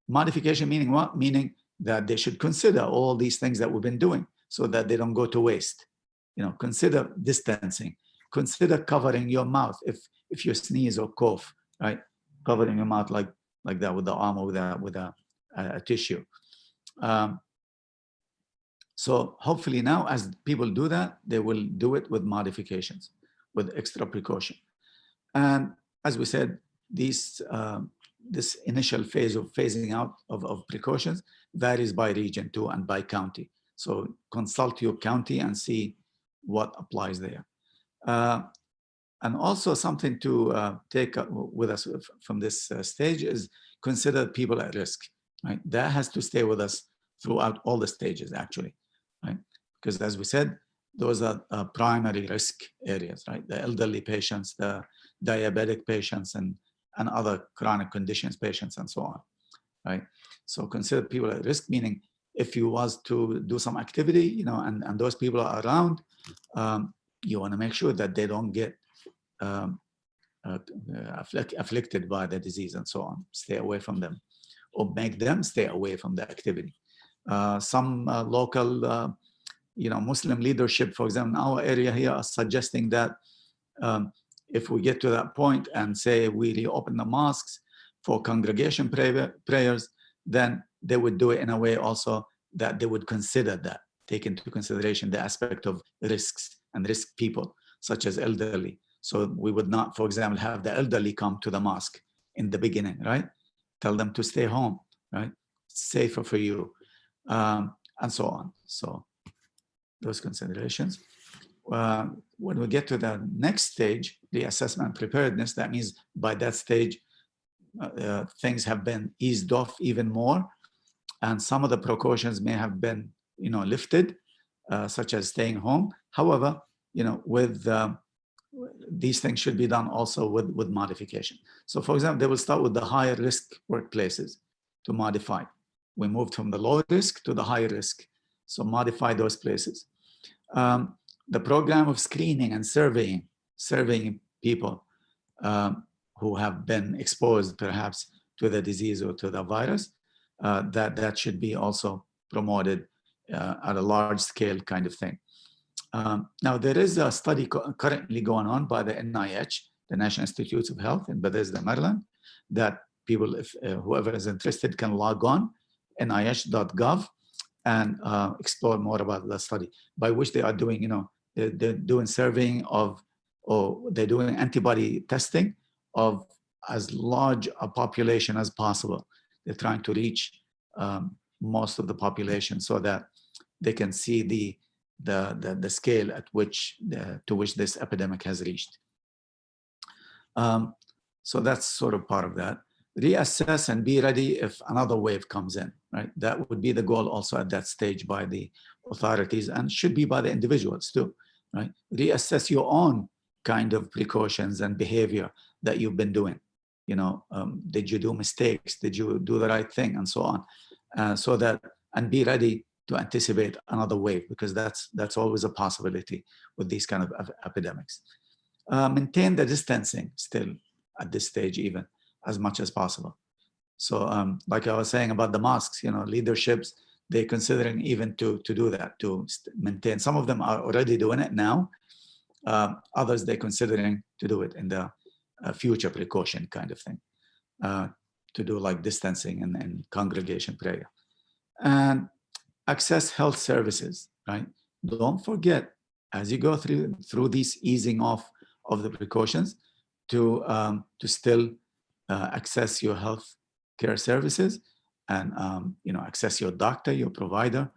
Modification meaning what? Meaning that they should consider all these things that we've been doing so that they don't go to waste. Consider distancing, consider covering your mouth if you sneeze or cough, right? Covering your mouth like that with the arm or with a tissue. So hopefully now, as people do that, they will do it with modifications, with extra precaution. And as we said, this initial phase of phasing out of precautions varies by region too and by county. So consult your county and see what applies there. And also something to take with us from this stage is consider people at risk, right? That has to stay with us throughout all the stages, actually, right? Because as we said, those are primary risk areas, right? The elderly patients, the diabetic patients, and other chronic conditions patients, and so on, right? So consider people at risk, meaning if you was to do some activity, and those people are around, you want to make sure that they don't get afflicted by the disease and so on. Stay away from them, or make them stay away from the activity. Some local, Muslim leadership, for example, in our area here, are suggesting that if we get to that point and say we reopen the mosques for congregation prayers, then they would do it in a way also that they would consider that, take into consideration the aspect of risks and risk people, such as elderly. So we would not, for example, have the elderly come to the mosque in the beginning, right? Tell them to stay home, right? It's safer for you, and so on. So those considerations. When we get to the next stage, the assessment preparedness, that means by that stage, things have been eased off even more, and some of the precautions may have been, lifted, such as staying home. However, with these things should be done also with modification. So, for example, they will start with the higher risk workplaces to modify. We moved from the low risk to the high risk, so modify those places. The program of screening and surveying people who have been exposed perhaps to the disease or to the virus, that should be also promoted at a large scale kind of thing. Now, there is a study currently going on by the NIH, the National Institutes of Health in Bethesda, Maryland, that people, if whoever is interested, can log on nih.gov and explore more about the study, by which they are doing, they're doing surveying of, or they're doing antibody testing of as large a population as possible. They're trying to reach most of the population so that they can see the scale at which to which this epidemic has reached. So that's sort of part of that. Reassess and be ready if another wave comes in, right? That would be the goal also at that stage by the authorities, and should be by the individuals too, right? Reassess your own kind of precautions and behavior that you've been doing. Did you do mistakes? Did you do the right thing? And so on. So that, and be ready to anticipate another wave, because that's always a possibility with these kind of epidemics. Maintain the distancing still at this stage, even as much as possible. So like I was saying about the mosques, leaderships, they're considering even to do that, to maintain. Some of them are already doing it now. Others, they're considering to do it in the future precaution kind of thing, to do like distancing and congregation prayer. And access health services, right? Don't forget, as you go through these easing off of the precautions, to still access your health care services, and access your doctor, your provider.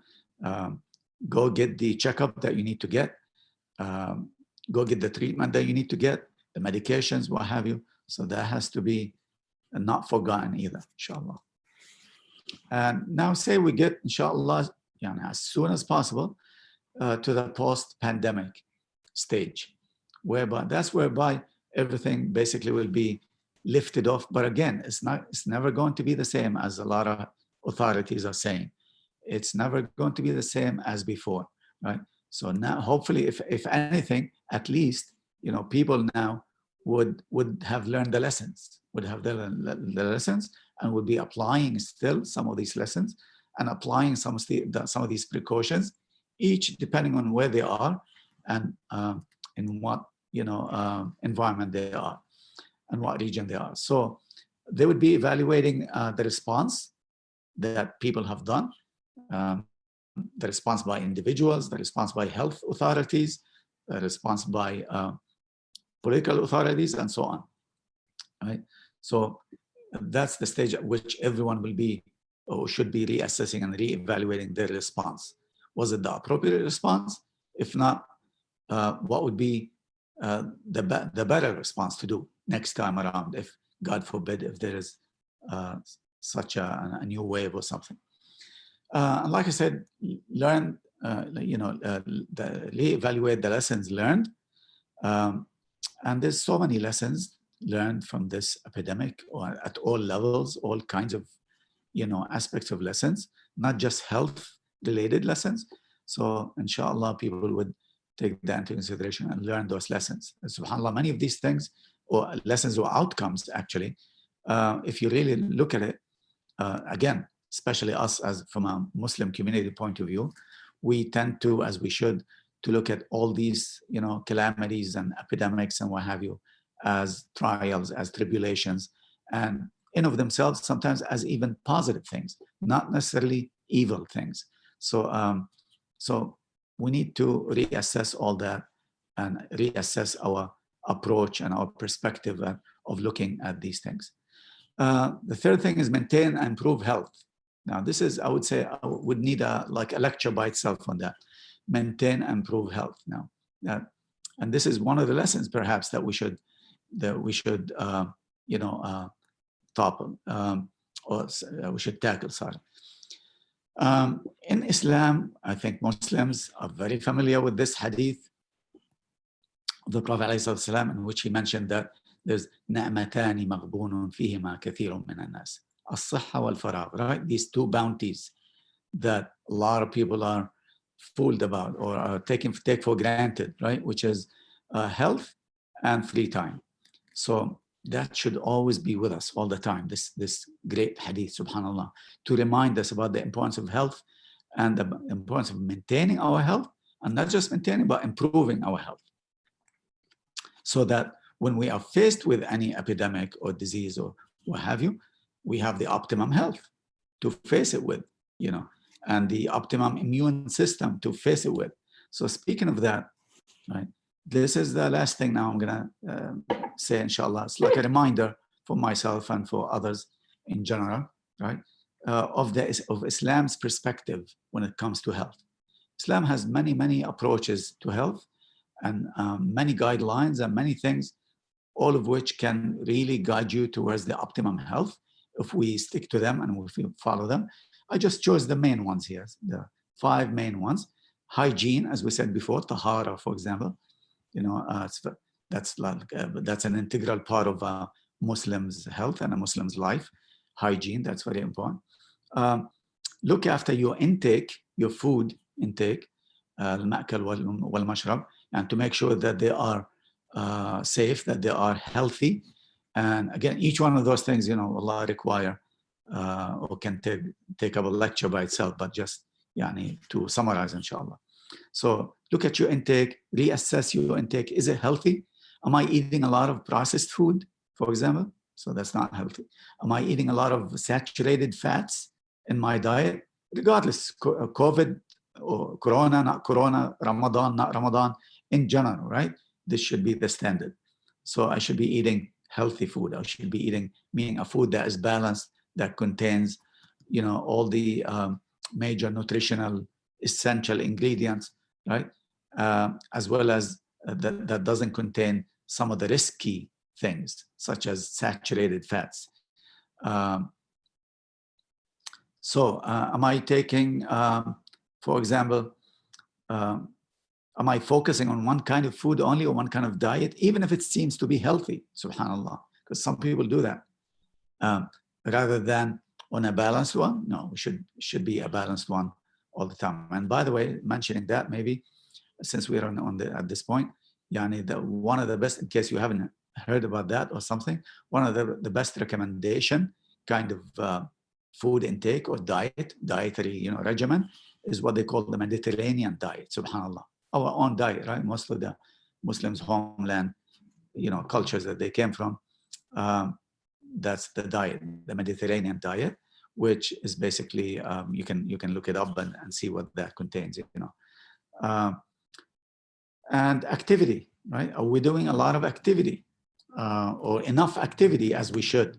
Go get the checkup that you need to get. Go get the treatment that you need to get, the medications, what have you. So that has to be not forgotten either, inshallah. And now say we get, inshallah, as soon as possible to the post-pandemic stage, whereby everything basically will be lifted off. But again, it's never going to be the same, as a lot of authorities are saying. It's never going to be the same as before, right? So now, hopefully, if anything, at least, people now would have learned the lessons, the lessons, and would be applying still some of these lessons, and applying some of these precautions, each depending on where they are and in what environment they are and what region they are. So they would be evaluating the response that people have done, the response by individuals, the response by health authorities, the response by political authorities, and so on. Right? So that's the stage at which everyone will be, or should be, reassessing and reevaluating their response. Was it the appropriate response? If not, what would be the better response to do next time around, if, God forbid, if there is such a new wave or something. And like I said, learn, reevaluate the lessons learned. And there's so many lessons learned from this epidemic, or at all levels, all kinds of, aspects of lessons, not just health-related lessons. So, inshallah, people would take that into consideration and learn those lessons. And subhanAllah, many of these things, or lessons or outcomes, actually, if you really look at it, again, especially us as from a Muslim community point of view, we tend to, as we should, to look at all these, calamities and epidemics and what have you, as trials, as tribulations, and in of themselves, sometimes as even positive things, not necessarily evil things. So So we need to reassess all that and reassess our approach and our perspective of looking at these things. The third thing is maintain and improve health. Now, this is, I would say, I would need a lecture by itself on that. Maintain and improve health. Now, and this is one of the lessons, perhaps, that we should topple or we should tackle. Sorry. In Islam, I think Muslims are very familiar with this hadith of the Prophet ﷺ, in which he mentioned that there's نعمتان مغبون فيهما كثير من الناس الصحة والفراغ, right? These two bounties that a lot of people are fooled about or are take for granted, right? Which is health and free time. So that should always be with us all the time, this great hadith, subhanAllah, to remind us about the importance of health and the importance of maintaining our health, and not just maintaining, but improving our health. So that when we are faced with any epidemic or disease or what have you, we have the optimum health to face it with, and the optimum immune system to face it with. So speaking of that, right, this is the last thing now I'm going to say, inshallah. It's like a reminder for myself and for others in general, right, of Islam's perspective when it comes to health. Islam has many, many approaches to health and many guidelines and many things, all of which can really guide you towards the optimum health if we stick to them and if we follow them. I just chose the main ones here, the 5 main ones. Hygiene, as we said before, tahara, for example, that's an integral part of a Muslim's health and a Muslim's life. Hygiene, that's very important. Look after your intake, your food intake, al-ma'kal wal-mashrab, and to make sure that they are safe, that they are healthy. And again, each one of those things, Allah require or can take up a lecture by itself, but just to summarize, inshallah. So look at your intake, reassess your intake. Is it healthy? Am I eating a lot of processed food, for example? So that's not healthy. Am I eating a lot of saturated fats in my diet? Regardless, COVID or Corona, not Corona, Ramadan, not Ramadan, in general, right? This should be the standard. So I should be eating healthy food. I should be eating, meaning a food that is balanced, that contains, all the major nutritional essential ingredients, right? As well as that doesn't contain some of the risky things, such as saturated fats. So am I taking, for example, am I focusing on one kind of food only or one kind of diet, even if it seems to be healthy, subhanAllah, because some people do that, rather than on a balanced one? No, it should be a balanced one all the time. And by the way, mentioning that, maybe since we're at this point, one of the best, in case you haven't heard about that or something, one of the best recommendation kind of food intake or dietary regimen is what they call the Mediterranean diet, subhanAllah. Our own diet, right? Most of the Muslims' homeland, cultures that they came from, that's the diet, the Mediterranean diet, which is basically, you can look it up and see what that contains, and activity, right? Are we doing a lot of activity or enough activity as we should?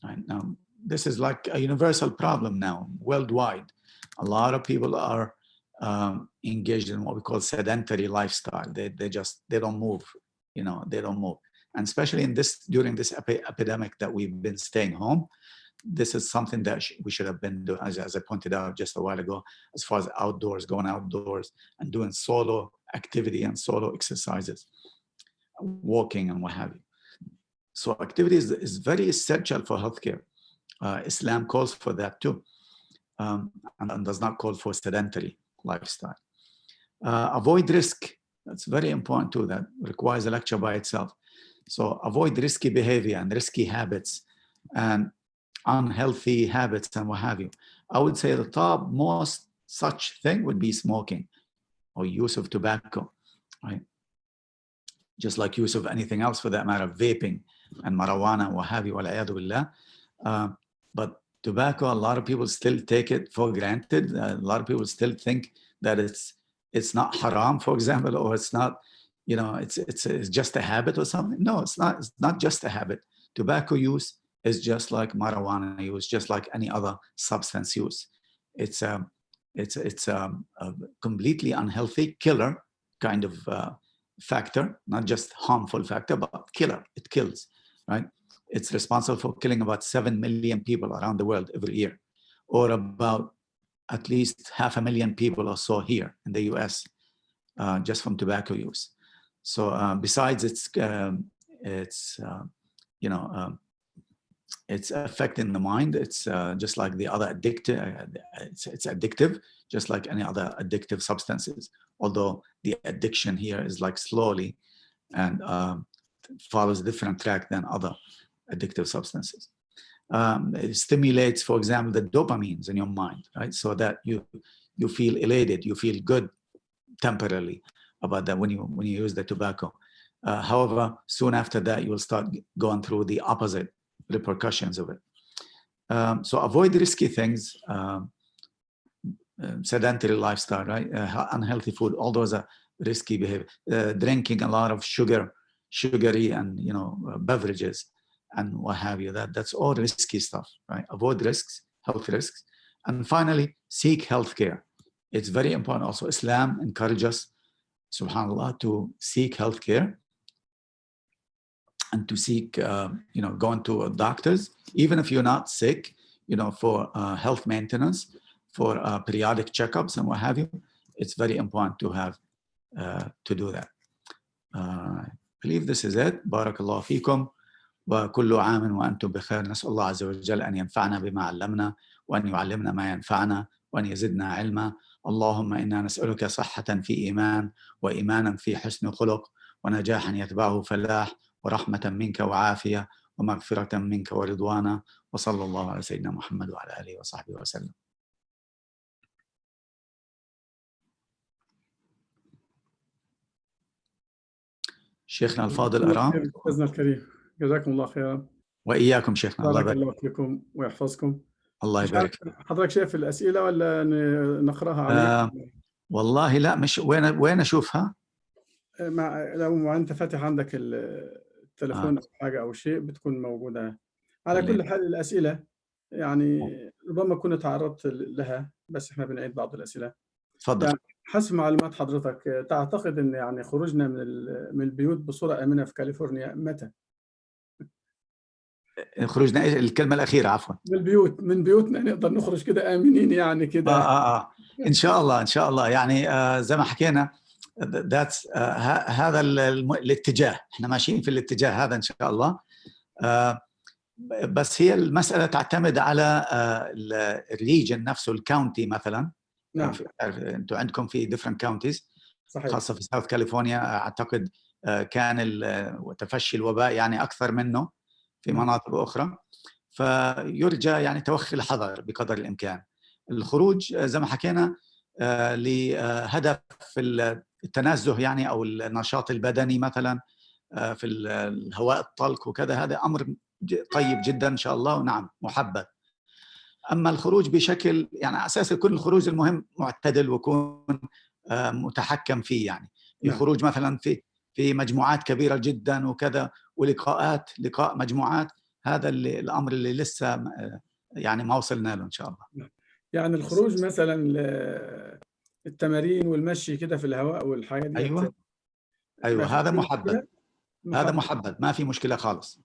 Right? Now, this is like a universal problem now, worldwide. A lot of people are engaged in what we call sedentary lifestyle. They don't move, they don't move. And especially during this epidemic that we've been staying home, this is something that we should have been doing, as I pointed out just a while ago, as far as going outdoors and doing solo activity and solo exercises, walking and what have you. So activity is very essential for healthcare. Islam calls for that too, and does not call for sedentary lifestyle. Avoid risk. That's very important too. That requires a lecture by itself. So avoid risky behavior and risky habits and unhealthy habits and what have you. I would say the top most such thing would be smoking or use of tobacco, right? Just like use of anything else for that matter, vaping and marijuana, what have you, wal'iyadu billah. But tobacco, a lot of people still take it for granted. A lot of people still think that it's not haram, for example, or it's not, you know, it's just a habit or something. No, it's not just a habit. Tobacco use is just like marijuana use, just like any other substance use. It's a completely unhealthy killer kind of factor, not just harmful factor, but killer. It kills, right? It's responsible for killing about 7 million people around the world every year, or about at least 500,000 people or so here in the US, just from tobacco use. So besides its affecting the mind, it's just like the other addictive. It's addictive, just like any other addictive substances. Although the addiction here is like slowly and follows a different track than other addictive substances. It stimulates, for example, the dopamines in your mind, right? So that you feel elated, you feel good temporarily about that when you use the tobacco. However, soon after that, you will start going through the opposite repercussions of it. So avoid risky things, sedentary lifestyle, right? Unhealthy food, all those are risky behavior. Drinking a lot of sugary and beverages and what have you. That's all risky stuff, right? Avoid risks, health risks. And finally, seek healthcare. It's very important also. Islam encourages us, subhanAllah, to seek healthcare and to seek, going to doctors, even if you're not sick, for health maintenance, for periodic checkups and what have you. It's very important to have, to do that. I believe this is it. Barakallahu fikum. وكل عام وأنتم بخير. نسأل الله عز وجل أن ينفعنا بما علمنا وأن يعلمنا ما ينفعنا وأن يزدنا علما. اللهم إنا نسألك صحة في إيمان وإيمانا في حسن خلق ونجاحا يتبعه فلاح ورحمة منك وعافية ومغفرة منك ورضوانا وصلى الله على سيدنا محمد وعلى آله وصحبه وسلم. شيخنا الفاضل أرام. أستاذنا الكريم، جزاكم الله خيرا. وإياكم شيخنا، الله بارك الله فيكم ويحفظكم. الله يبارك. حضرتك شايف الأسئلة ولا نقرأها عليك؟ والله لا، مش وين أشوفها؟ لو أنت فاتح عندك التليفون أو حاجة أو شيء بتكون موجودة. على كل حال الأسئلة يعني ربما كنت تعرضت لها، بس إحنا بنعيد بعض الأسئلة. تفضل. يعني حسب معلومات حضرتك، تعتقد إن يعني خروجنا من البيوت بصورة آمنة في كاليفورنيا متى؟ خروجنا إيش الكلمة الأخيرة عفوا؟ من بيوتنا نقدر نخرج كده آمنين يعني كده. إن شاء الله إن شاء الله. يعني زي ما حكينا هذا الاتجاه، إحنا ماشيين في الاتجاه هذا إن شاء الله. بس هي المسألة تعتمد على الريجن نفسه، الكاونتي مثلا. نعم. أنتم عندكم في different counties. صحيح. خاصة في ساوث كاليفورنيا أعتقد كان تفشي الوباء يعني أكثر منه في مناطق أخرى، فيرجى يعني توخي الحذر بقدر الإمكان. الخروج زي ما حكينا لهدف التنزه يعني أو النشاط البدني مثلا في الهواء الطلق وكذا، هذا أمر طيب جدا إن شاء الله، ونعم محبب. أما الخروج بشكل يعني أساس يكون الخروج المهم معتدل ويكون متحكم فيه، يعني الخروج مثلا في مجموعات كبيرة جدا وكذا، لقاء مجموعات، هذا الأمر اللي لسه يعني ما وصلنا له إن شاء الله. يعني الخروج مثلا التمارين والمشي كده في الهواء والحاجات دي. أيوة هذا محبب. هذا محبب، ما في مشكلة خالص.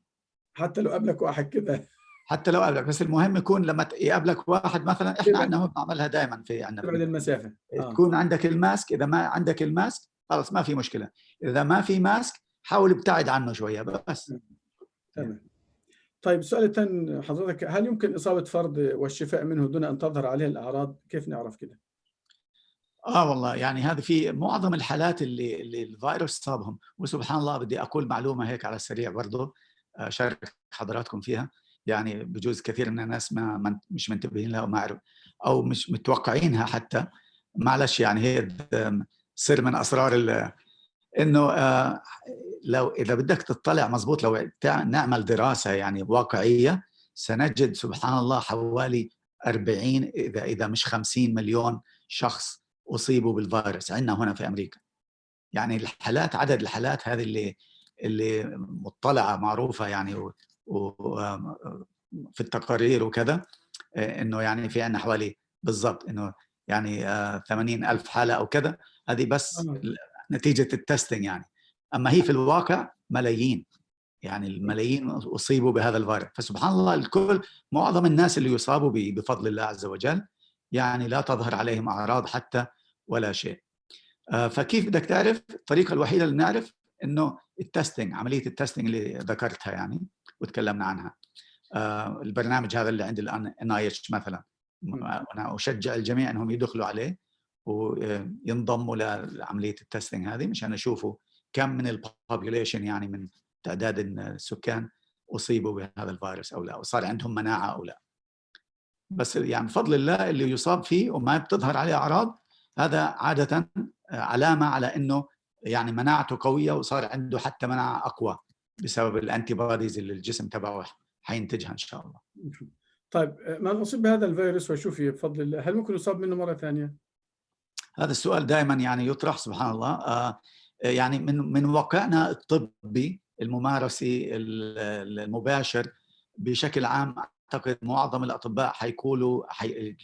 حتى لو قابلك واحد كده. حتى لو قابلك، بس المهم يكون لما يقابلك واحد مثلا، احنا عندنا بنعملها دائما في عندنا تبعد المسافة. تكون عندك الماسك. اذا ما عندك الماسك خلاص ما في مشكلة. اذا ما في ماسك حاول ابتعد عنه شوية بس. تمام. طيب السؤال الثاني حضرتك، هل يمكن إصابة فرد والشفاء منه دون أن تظهر عليه الأعراض؟ كيف نعرف كده؟ والله يعني هذا في معظم الحالات اللي الفيروس صابهم. وسبحان الله بدي أقول معلومة هيك على السريع برضو شارك حضراتكم فيها. يعني بجوز كثير من الناس مش منتبهين لها وما عرف أو مش متوقعينها حتى. معلش يعني هي سر من أسرار إنه لو إذا بدك تطلع مزبوط، لو نعمل دراسة يعني واقعية، سنجد سبحان الله حوالي 40 إذا مش 50 مليون شخص اصيبوا بالفيروس عندنا هنا في امريكا. يعني الحالات، عدد الحالات هذه اللي مطلعه معروفه يعني في التقارير وكذا، انه يعني في عندنا حوالي بالضبط انه يعني 80,000 حاله او كذا. هذه بس نتيجه التستنج يعني. اما هي في الواقع ملايين، يعني الملايين اصيبوا بهذا الفيروس. فسبحان الله الكل، معظم الناس اللي يصابوا بفضل الله عز وجل يعني لا تظهر عليهم اعراض حتى ولا شيء. فكيف بدك تعرف؟ الطريقه الوحيده اللي نعرف انه التستنج، عمليه التستنج اللي ذكرتها يعني وتكلمنا عنها. البرنامج هذا اللي عند الان NIH مثلا، انا اشجع الجميع انهم يدخلوا عليه وينضموا لعمليه التستنج هذه مشان يشوفوا كم من البوبوليشن، يعني من تعداد السكان اصيبوا بهذا الفيروس او لا، وصار عندهم مناعه او لا. بس يعني بفضل الله اللي يصاب فيه وما بتظهر عليه اعراض، هذا عاده علامه على انه يعني مناعته قويه وصار عنده حتى مناعه اقوى بسبب الانتي بوديز اللي الجسم تبعه حينتجها ان شاء الله. طيب من أصيب بهذا الفيروس وشفي بفضل الله، هل ممكن يصاب منه مرة ثانية؟ هذا السؤال دائما يعني يطرح سبحان الله. يعني من واقعنا الطبي الممارسي المباشر بشكل عام، اعتقد معظم الاطباء حيقولوا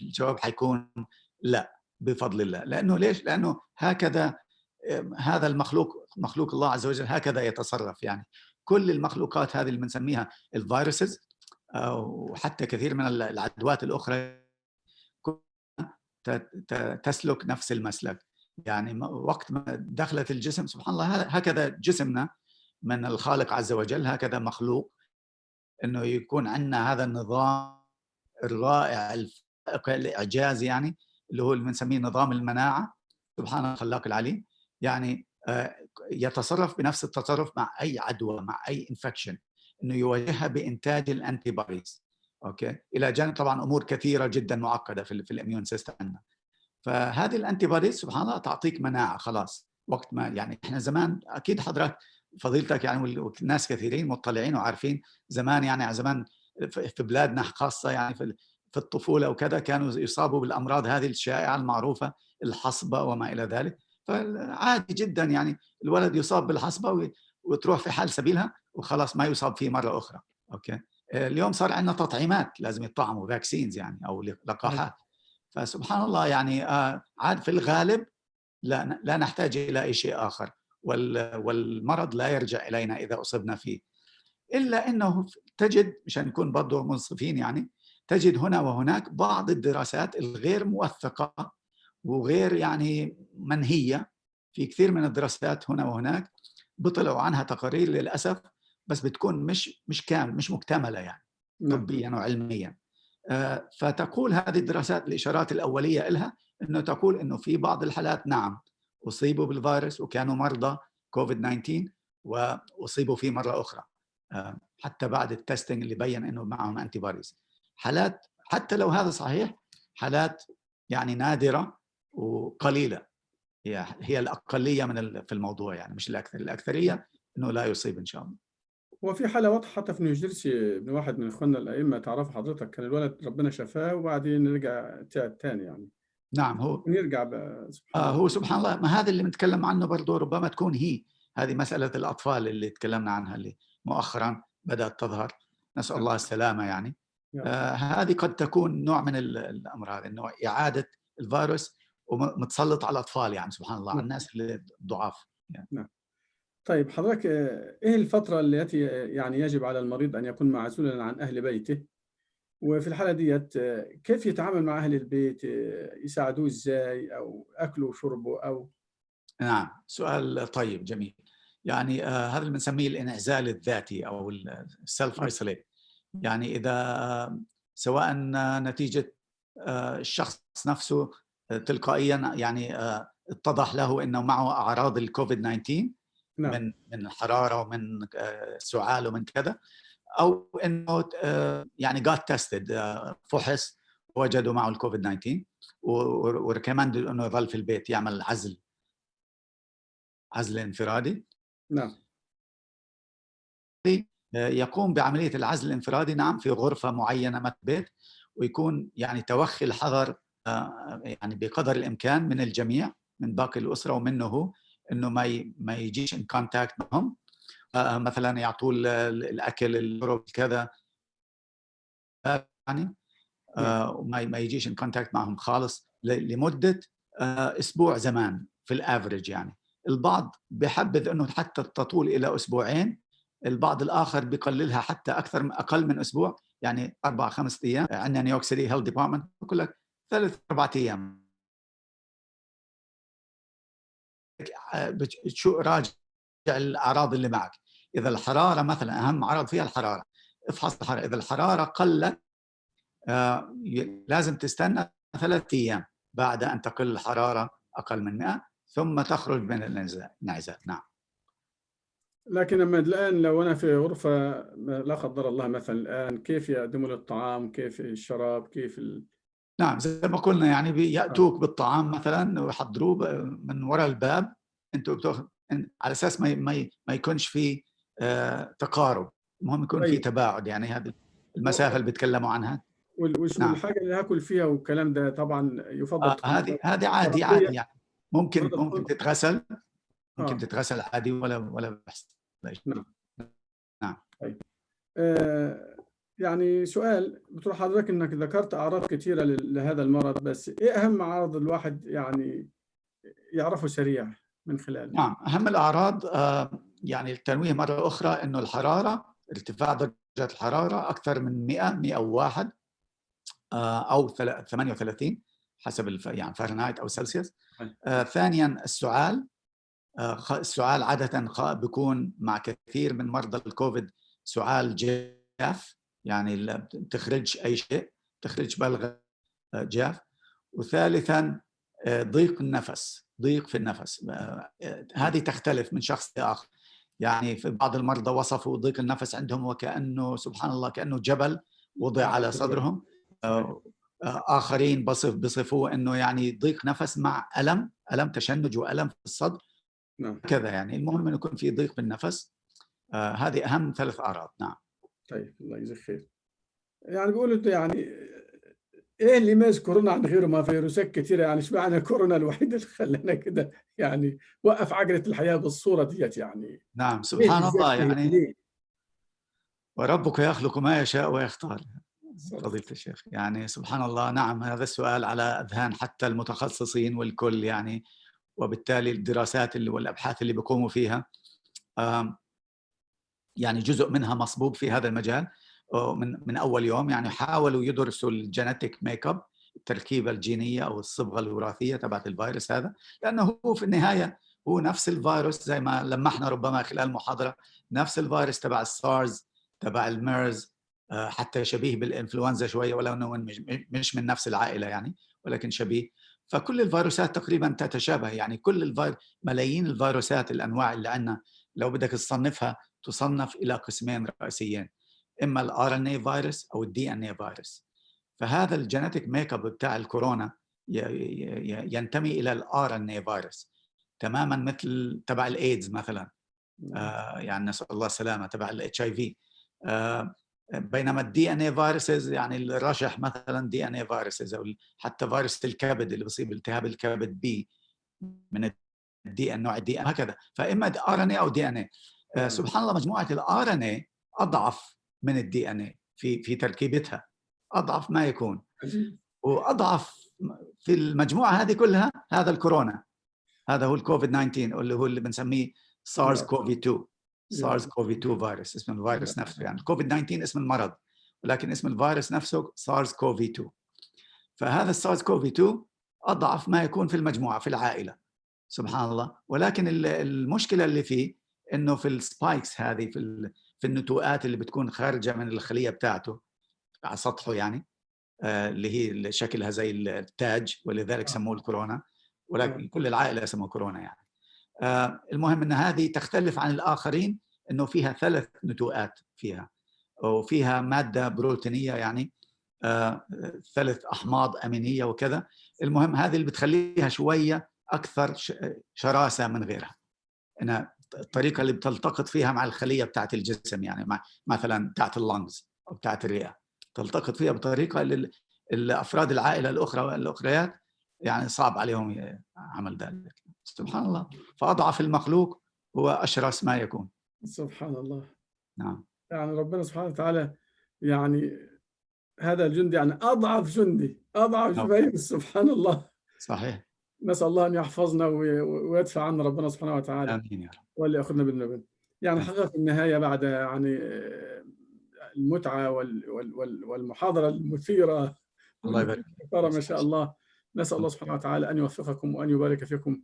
الجواب حيكون لا بفضل الله. لانه ليش؟ لانه هكذا هذا مخلوق الله عز وجل هكذا يتصرف. يعني كل المخلوقات هذه اللي بنسميها الفيروسز وحتى كثير من العدوات الاخرى تسلك نفس المسلك. يعني وقت ما دخلت الجسم سبحان الله، هكذا جسمنا من الخالق عز وجل هكذا مخلوق، انه يكون عندنا هذا النظام الرائع الفائق الاعجاز يعني اللي هو اللي بنسميه نظام المناعه. سبحان الله الخلاق العليم. يعني يتصرف بنفس التصرف مع اي عدوى، مع اي انفكشن، انه يواجهها بانتاج الانتي بوديز. اوكي، الى جانب طبعا امور كثيره جدا معقده في الاميون سيستم عندنا. فهذه الانتي بوديز سبحان الله تعطيك مناعه خلاص. وقت ما يعني احنا زمان اكيد حضرتك فضيلتك يعني والناس كثيرين مطلعين وعارفين زمان، يعني زمان في بلادنا خاصه يعني في الطفوله وكذا كانوا يصابوا بالامراض هذه الشائعه المعروفه، الحصبه وما الى ذلك. فعادي جدا يعني الولد يصاب بالحصبه وتروح في حال سبيلها وخلاص ما يصاب فيه مره اخرى. اوكي، اليوم صار عندنا تطعيمات لازم يطعموا فاكسينز يعني او لقاحات. فسبحان الله يعني عاد في الغالب لا نحتاج الى اي شيء اخر، والمرض لا يرجع الينا اذا اصبنا فيه. الا انه تجد، مشان نكون برضه منصفين يعني، تجد هنا وهناك بعض الدراسات الغير موثقه وغير يعني منهيه. في كثير من الدراسات هنا وهناك بطلعوا عنها تقارير للاسف، بس بتكون مش كامل، مش مكتمله يعني طبيا وعلميا. فتقول هذه الدراسات الإشارات الأولية لها أنه تقول أنه في بعض الحالات نعم أصيبوا بالفيروس وكانوا مرضى كوفيد 19 وأصيبوا فيه مرة أخرى حتى بعد التستنج اللي بين أنه معهم أنتي بوديز. حالات حتى لو هذا صحيح، حالات يعني نادرة وقليلة، هي الأقلية في الموضوع يعني، مش الأكثر. الأكثرية أنه لا يصيب إن شاء الله. وفي حالة واضحة حتى في نيوجيرسي، من واحد من إخواننا الأئمة تعرف حضرتك، كان الولد ربنا شفاه وبعدين رجع تعب تاني يعني. نعم، هو يرجع سبحان الله. هو سبحان الله. ما هذا اللي بنتكلم عنه برضه، ربما تكون هي هذه مسألة الأطفال اللي تكلمنا عنها اللي مؤخرا بدأت تظهر، نسأل الله السلامة يعني. هذه قد تكون نوع من الأمراض، إنه إعادة الفيروس ومتسلط على الأطفال يعني سبحان الله، على الناس اللي ضعاف يعني. نعم. طيب حضرتك إيه الفترة التي يعني يجب على المريض أن يكون معزولا عن أهل بيته؟ وفي الحالة ديت كيف يتعامل مع أهل البيت؟ يساعدوه إزاي، أو أكله وشربه أو؟ نعم، سؤال طيب جميل. يعني هذا اللي بنسميه الانعزال الذاتي أو السيلف ايسوليت. يعني إذا سواء نتيجة الشخص نفسه تلقائيا يعني اتضح له انه معه اعراض الكوفيد 19 نعم. من الحراره ومن سعال ومن كذا، او انه يعني got tested فحص وجدوا معه الكوفيد 19 وريكمند انه يظل في البيت يعمل عزل انفرادي. نعم. يقوم بعمليه العزل الانفرادي نعم في غرفه معينه من البيت، ويكون يعني توخي الحذر يعني بقدر الامكان من الجميع، من باقي الاسره ومنه هو، انه ما يجيش ان كونتاكت معهم. مثلا يعطوه الاكل، الشرب، كذا يعني. وما يجيش ان كونتاكت معهم خالص لمده اسبوع زمان في الافريج يعني. البعض بحبذ انه حتى تطول الى اسبوعين، البعض الاخر بيقللها حتى اقل من اسبوع، يعني 4-5 ايام. عندنا نيويورك سيتي هيلث ديبارتمنت بقول لك 3-4 ايام شو راجع الاعراض اللي معك. اذا الحراره مثلا، اهم عرض فيها الحراره، افحص الحراره. اذا الحراره قلت لازم تستنى 3 ايام بعد ان تقل الحراره اقل من 100 ثم تخرج من الانعزال. نعم. لكن لما الآن لو أنا في غرفة لا قدر الله مثلا الآن، كيف يقدموا لي الطعام؟ كيف الشراب؟ كيف نعم، زي ما قلنا يعني بيأتوك بالطعام مثلا ويحضروه من وراء الباب. انتوا بتاخذ على اساس ما يكونش في تقارب، المهم يكون في طيب. تباعد، يعني هذه المسافه اللي بيتكلموا عنها. نعم. والحاجة اللي هاكل فيها والكلام ده طبعا يفضل تكون هذه عادي طبيعية. يعني. ممكن برضه تتغسل، ممكن اه. تتغسل عادي ولا بحس. نعم. نعم. طيب. آه يعني سؤال، بتقول حضرتك انك ذكرت اعراض كثيرة لهذا المرض، بس ايه اهم عرض الواحد يعني يعرفه سريع من خلاله؟ نعم، أهم الأعراض يعني التنويه مرة أخرى أنه الحرارة، ارتفاع درجة الحرارة أكثر من 100 101 أو 38 حسب يعني فahrenheit أو سلسيوس. ثانيا السعال. السعال عادة بيكون مع كثير من مرضى الكوفيد سعال جاف، يعني بتخرج أي شيء، بتخرج بلغم جاف. وثالثا ضيق النفس، ضيق في النفس. هذه تختلف من شخص لآخر. يعني في بعض المرضى وصفوا ضيق النفس عندهم وكأنه سبحان الله كأنه جبل وضع على صدرهم. آخرين بصفوه أنه يعني ضيق نفس مع ألم تشنج وألم في الصدر. نعم. كذا يعني. المهم أنه يكون في ضيق بالنفس. هذه أهم 3 أعراض. نعم. طيب، الله يجزيك خير. يعني بيقولوا يعني ايه اللي يميز كورونا عن غيره؟ ما فيروسات كثيره، يعني اشمعنى كورونا الوحيده اللي خلانا كده يعني وقف عجله الحياه بالصوره ديت يعني؟ نعم، ليه سبحان بالذات الله هيك؟ يعني. ليه؟ وربك يخلق ما يشاء ويختار. صدق. فضيلة الشيخ، يعني سبحان الله. نعم، هذا السؤال على أذهان حتى المتخصصين والكل يعني. وبالتالي الدراسات والأبحاث اللي بيقوموا فيها يعني جزء منها مصبوب في هذا المجال من أول يوم. يعني حاولوا يدرسوا الجينيتيك ميك اب، التركيبة الجينية أو الصبغة الوراثية تبعت الفيروس هذا، لأنه هو في النهاية هو نفس الفيروس زي ما لمحنا ربما خلال المحاضرة، نفس الفيروس تبع السارز، تبع الميرز، حتى شبيه بالإنفلونزا شوية، ولو أنه مش من نفس العائلة يعني، ولكن شبيه. فكل الفيروسات تقريبا تتشابه، يعني كل ملايين الفيروسات الأنواع اللي عندنا لو بدك تصنفها تصنف إلى قسمين رئيسيين، إما الار ان اي فيروس أو الدي ان اي فيروس. فهذا الجينيتيك ميك اب بتاع الكورونا ينتمي إلى الار ان اي فيروس تماما، مثل تبع الايدز مثلا. يعني نسأل الله السلامة، تبع الاتش اي في. بينما الدي ان اي فيروسز يعني الرشح مثلا دي ان اي فيروسز، او حتى فيروس الكبد اللي بيصيب التهاب الكبد بي من الدي ان نوع الدي ان هكذا. فاما ار ان اي او دي ان اي. سبحان الله، مجموعه الار ان اي اضعف من الدي ان اي في تركيبتها، اضعف ما يكون. واضعف في المجموعه هذه كلها هذا الكورونا، هذا هو الكوفيد 19 اللي هو اللي بنسميه سارس كوفي 2. سارس كوفي 2 فيروس اسم الفيروس نفسه، يعني الكوفيد 19 اسم المرض، ولكن اسم الفيروس نفسه سارس كوفي 2. فهذا السارس كوفي 2 اضعف ما يكون في المجموعه في العائله، سبحان الله. ولكن المشكله اللي فيه انه في السبايكس هذه، في النتوءات اللي بتكون خارجه من الخليه بتاعته على سطحه يعني، اللي هي شكلها زي التاج، ولذلك سموه الكورونا، ولكن كل العائله سموه كورونا يعني. المهم ان هذه تختلف عن الاخرين انه فيها 3 نتوءات فيها، وفيها ماده بروتينيه يعني 3 احماض امينيه وكذا. المهم هذه اللي بتخليها شويه اكثر شراسه من غيرها، انها الطريقه اللي بتلتقط فيها مع الخليه بتاعت الجسم، يعني مثلا بتاعت اللنجز او بتاعت الرئه، تلتقط فيها بطريقه الأفراد العائلة الأخرى والأخريات يعني صعب عليهم عمل ذلك. سبحان الله، فأضعف المخلوق هو أشرس ما يكون. سبحان الله. نعم. يعني ربنا سبحانه وتعالى يعني هذا الجندي يعني أضعف جندي، أضعف نعم. جبين سبحان الله. صحيح. نسأل الله أن يحفظنا ويدفع عنا ربنا سبحانه وتعالى آمين يا رب. واللي يأخذنا بالنبي. يعني آمين. الحقيقة في النهاية بعد يعني المتعة والمحاضرة المثيرة الله يبارك والمثيرة ما شاء فيك. الله، نسأل الله سبحانه وتعالى أن يوفقكم وأن يبارك فيكم،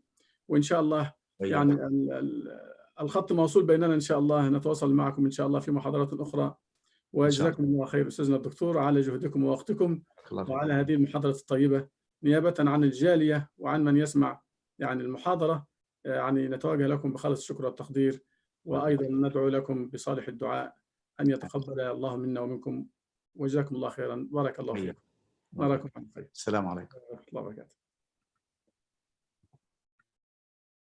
وإن شاء الله يعني وإياكم. الخط موصول بيننا إن شاء الله، نتواصل معكم إن شاء الله في محاضرات أخرى، إن شاء الله. وجزاكم الله خير أستاذنا الدكتور على جهدكم ووقتكم بارك الله فيك. وعلى هذه المحاضرة الطيبة، نيابة عن الجالية وعن من يسمع يعني المحاضرة، يعني نتوجه لكم بخالص الشكر والتقدير، وأيضا ندعو لكم بصالح الدعاء أن يتقبل الله منا ومنكم، وجزاكم الله خيرا، بارك الله وإياكم. فيكم، الله يبارك. نراكم على خير، السلام عليكم. ورحمة الله وبركاته.